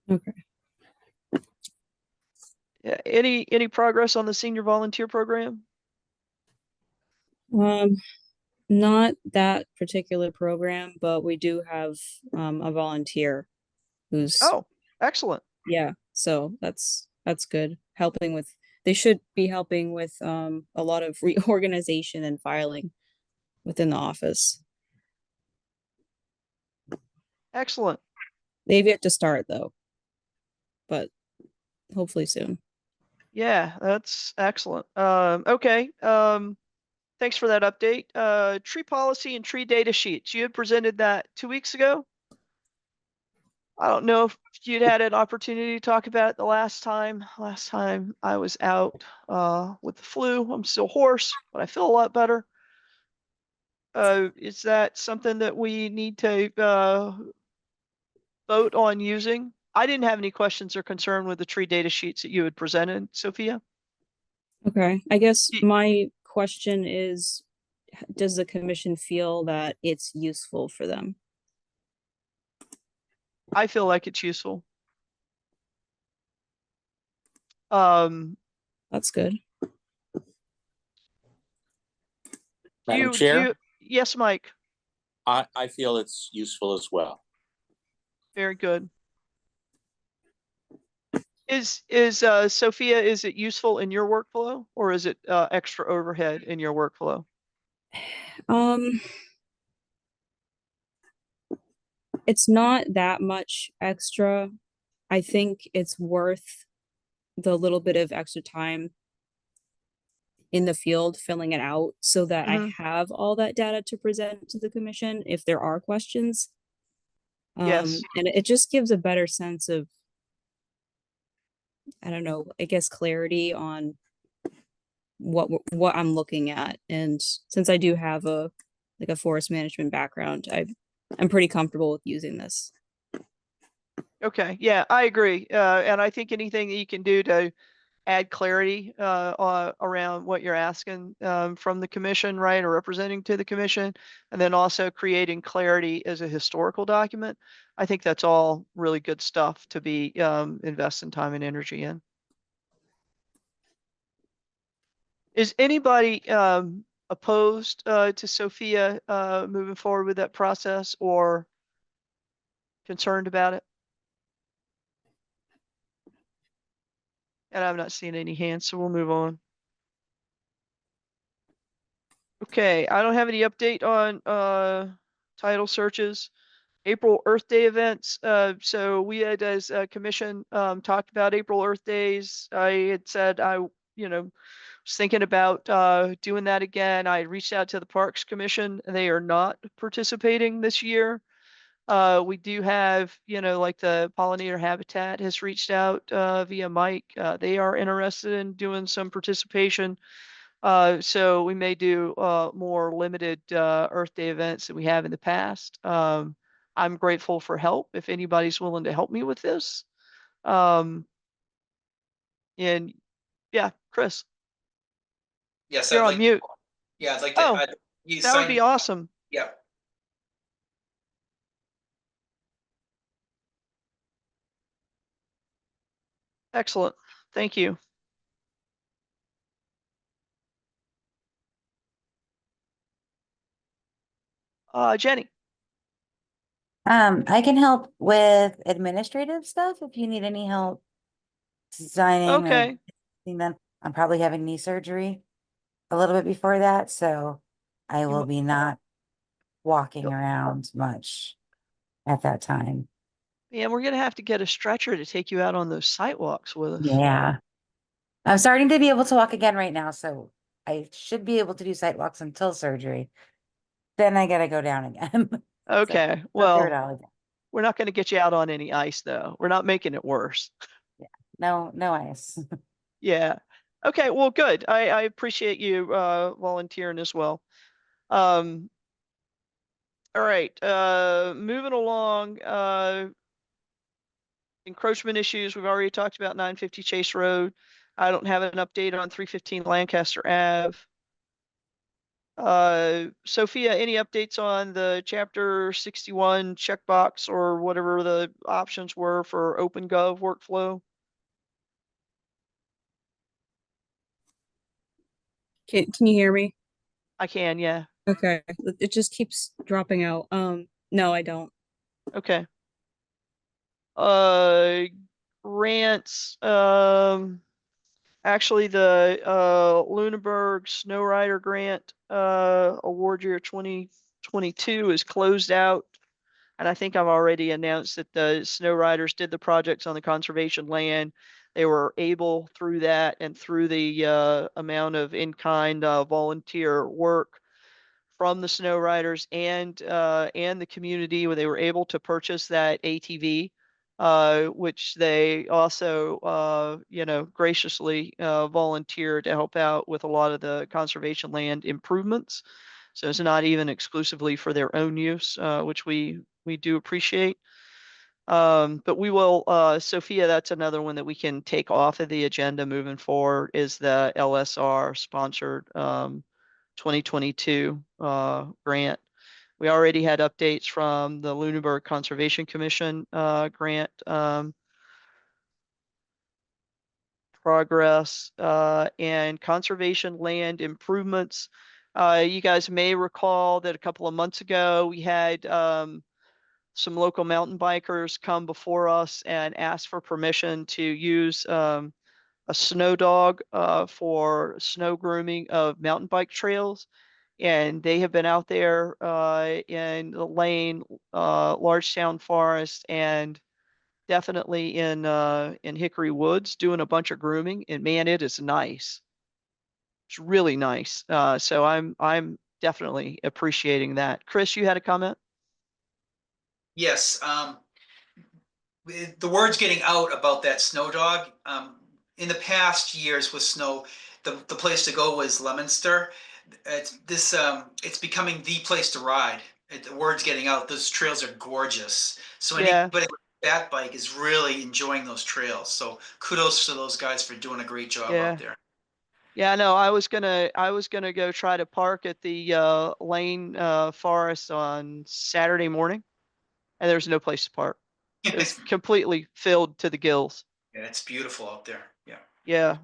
Okay. Yeah, any progress on the senior volunteer program? Not that particular program, but we do have a volunteer who's Oh, excellent. yeah, so that's good. They should be helping with a lot of reorganization and filing within the office. Excellent. They've yet to start though, but hopefully soon. Yeah, that's excellent. Okay. Thanks for that update. Tree policy and tree data sheets. You had presented that 2 weeks ago. I don't know if you'd had an opportunity to talk about it the last time. Last time I was out, with the flu. I'm still hoarse, but I feel a lot better. Is that something that we need to, vote on using? I didn't have any questions or concern with the tree data sheets that you had presented, Sophia. Okay, I guess Y- my question is, does the commission feel that it's useful for them? I feel like it's useful. Um, That's good. Madam Chair, yes, Mike, I feel it's useful as well. very good. Is Sophia, is it useful in your workflow, or is it, extra overhead in your workflow? It's not that much extra. I think it's worth the little bit of extra time in the field filling it out so that I Mhm. have all that data to present to the commission if there are questions. Yes. And it just gives a better sense of, I don't know, I guess clarity on what I'm looking at. And since I do have a forest management background, I'm pretty comfortable with using this. Okay, yeah, I agree. And I think anything that you can do to add clarity around what you're asking from the commission, right, or representing to the commission, and then also creating clarity as a historical document. I think that's all really good stuff to be investing time and energy in. Is anybody opposed to Sophia moving forward with that process or concerned about it? And I'm not seeing any hands, so we'll move on. Okay, I don't have any update on title searches. April Earth Day events. So we had, as a commission, talked about April Earth Days. I had said was thinking about doing that again. I reached out to the Parks Commission. They are not participating this year. We do have, like the pollinator habitat has reached out via Mike. They are interested in doing some participation. So we may do more limited Earth Day events than we have in the past. I'm grateful for help if anybody's willing to help me with this. And yeah, Chris, Yes, you're I'd on like, mute. yeah, I'd like to, Oh, you that would sign, be awesome. yeah. Excellent. Thank you. Jenny. I can help with administrative stuff if you need any help designing or Okay. anything. Then I'm probably having knee surgery a little bit before that, so I will be not walking around much at that time. Yeah, we're gonna have to get a stretcher to take you out on those sidewalks with us. Yeah. I'm starting to be able to walk again right now, so I should be able to do sidewalks until surgery. Then I gotta go down again. Okay. I'll do it Well, all again. we're not gonna get you out on any ice though. We're not making it worse. No ice. Yeah. Okay, well, good. I appreciate you volunteering as well. All right, moving along, encroachment issues. We've already talked about 950 Chase Road. I don't have an update on 315 Lancaster Ave. Sophia, any updates on the chapter 61 checkbox or whatever the options were for OpenGov workflow? Can you hear me? I can, yeah. Okay. It just keeps dropping out. No, I don't. Okay. Grants, actually the Lunenburg Snow Rider Grant award year 2022 is closed out. And I think I've already announced that the Snow Riders did the projects on the conservation land. They were able through that and through the amount of in-kind volunteer work from the Snow Riders and the community, where they were able to purchase that ATV, which they also graciously volunteered to help out with a lot of the conservation land improvements. So it's not even exclusively for their own use, which we do appreciate. But we will, Sophia, that's another one that we can take off of the agenda moving forward, is the LSR sponsored 2022 grant. We already had updates from the Lunenburg Conservation Commission grant progress and conservation land improvements. You guys may recall that a couple of months ago we had some local mountain bikers come before us and ask for permission to use a snow dog for snow grooming of mountain bike trails. And they have been out there in the Lane, Larchtown Forest, and definitely in Hickory Woods doing a bunch of grooming. And man, it is nice. It's really nice. So I'm definitely appreciating that. Chris, you had a comment? Yes, the word's getting out about that snow dog. In the past years with snow, the place to go was Leominster. It's becoming the place to ride. The word's getting out. Those trails are gorgeous. So Yeah. anybody Bat bike is really enjoying those trails. So kudos to those guys for doing a great job Yeah. out there. Yeah, no, I was gonna go try to park at the Lane Forest on Saturday morning, and there's no place to park. It was completely filled to the gills. Yeah, it's beautiful out there. Yeah. Yeah.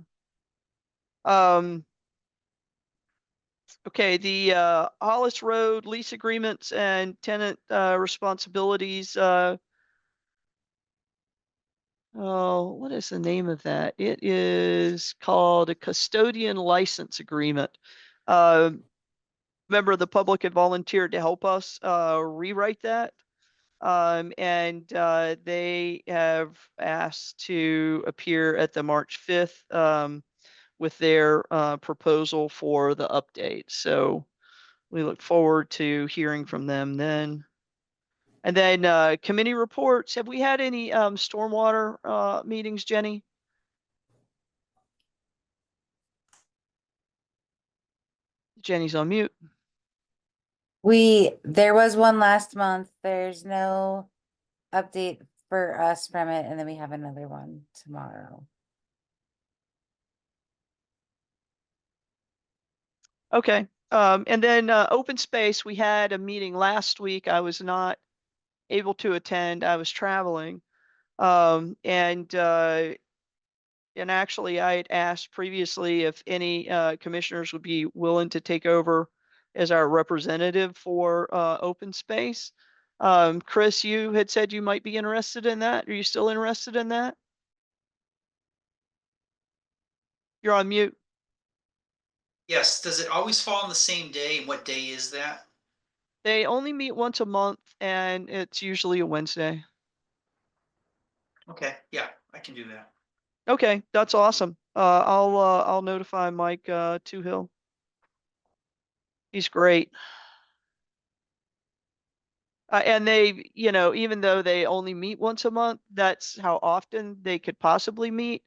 Okay, the Hollis Road lease agreements and tenant responsibilities. Oh, what is the name of that? It is called a custodian license agreement. Member of the public had volunteered to help us rewrite that. And they have asked to appear at the March 5th with their proposal for the update. So we look forward to hearing from them then. And then committee reports. Have we had any stormwater meetings, Jenny? Jenny's on mute. There was one last month. There's no update for us from it, and then we have another one tomorrow. Okay. And then open space, we had a meeting last week. I was not able to attend. I was traveling. And actually I had asked previously if any commissioners would be willing to take over as our representative for open space. Chris, you had said you might be interested in that. Are you still interested in that? You're on mute. Yes. Does it always fall on the same day? And what day is that? They only meet once a month and it's usually a Wednesday. Okay. Yeah, I can do that. Okay, that's awesome. I'll notify Mike Toohill. He's great. And they, even though they only meet once a month, that's how often they could possibly meet.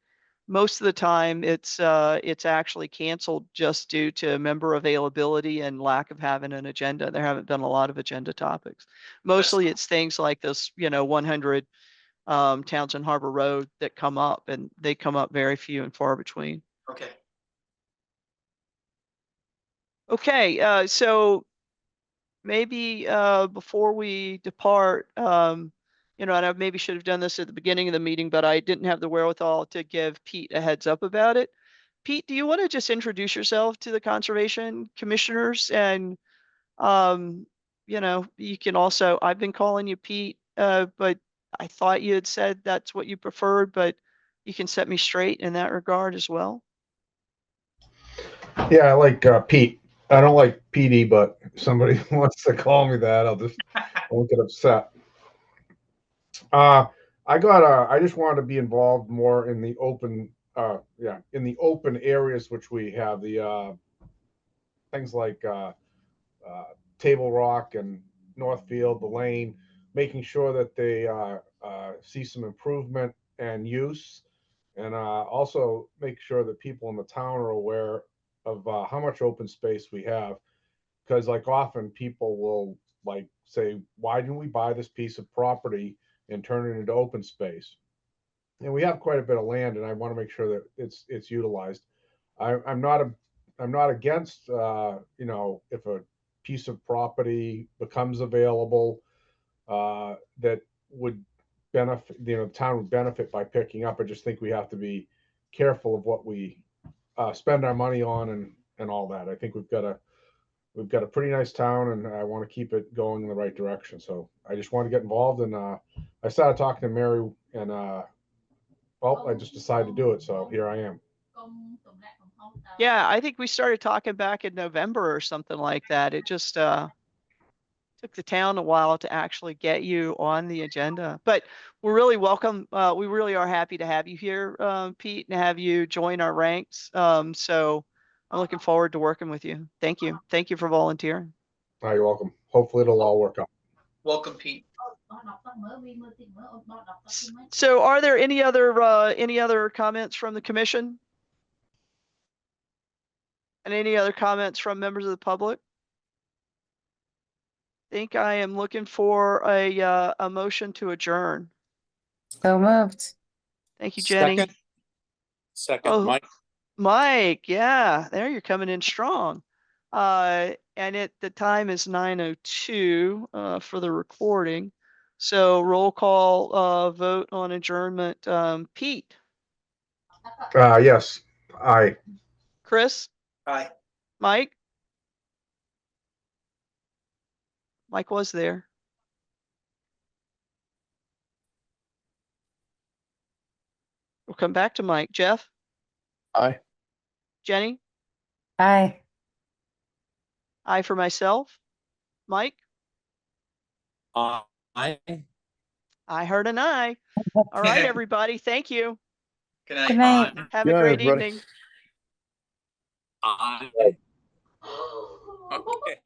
Most of the time, it's actually canceled just due to member availability and lack of having an agenda. There haven't been a lot of agenda topics. Mostly, it's things like this, 100 Townsend Harbor Road that come up, and they come up very few and far between. Okay. Okay, so maybe before we depart, and I maybe should have done this at the beginning of the meeting, but I didn't have the wherewithal to give Pete a heads up about it. Pete, do you want to just introduce yourself to the conservation commissioners? And you can also, I've been calling you Pete, but I thought you had said that's what you preferred, but you can set me straight in that regard as well. Yeah, I like Pete. I don't like PD, but if somebody wants to call me that, I won't get upset. I just wanted to be involved more in the open, in the open areas, which we have the things like Table Rock and Northfield, the Lane, making sure that they see some improvement and use, and also make sure that people in the town are aware of how much open space we have. Because like often people will like say, why didn't we buy this piece of property and turn it into open space? And we have quite a bit of land, and I want to make sure that it's utilized. I'm not against if a piece of property becomes available that would benefit, the town would benefit by picking up. I just think we have to be careful of what we spend our money on and all that. I think we've got a pretty nice town, and I want to keep it going in the right direction. So I just want to get involved, and I started talking to Mary, and I just decided to do it. So here I am. Yeah, I think we started talking back in November or something like that. It just took the town a while to actually get you on the agenda, but we're really welcome. We really are happy to have you here, Pete, and have you join our ranks. So I'm looking forward to working with you. Thank you. Thank you for volunteering. You're welcome. Hopefully it'll all work out. Welcome, Pete. So are there any other comments from the commission? And any other comments from members of the public? I think I am looking for a motion to adjourn. So moved. Thank you, Jenny. Second, Oh, Mike. Mike, yeah, there you're coming in strong. And the time is 9:02 for the recording. So roll call vote on adjournment. Pete, Yes, aye. Chris, Aye. Mike. Mike was there. We'll come back to Mike. Jeff, Aye. Jenny, Aye. I for myself. Mike, I. I heard an I. All right, everybody. Thank you. Good night. Good night. Have Good a night, great everybody. evening. I. Okay.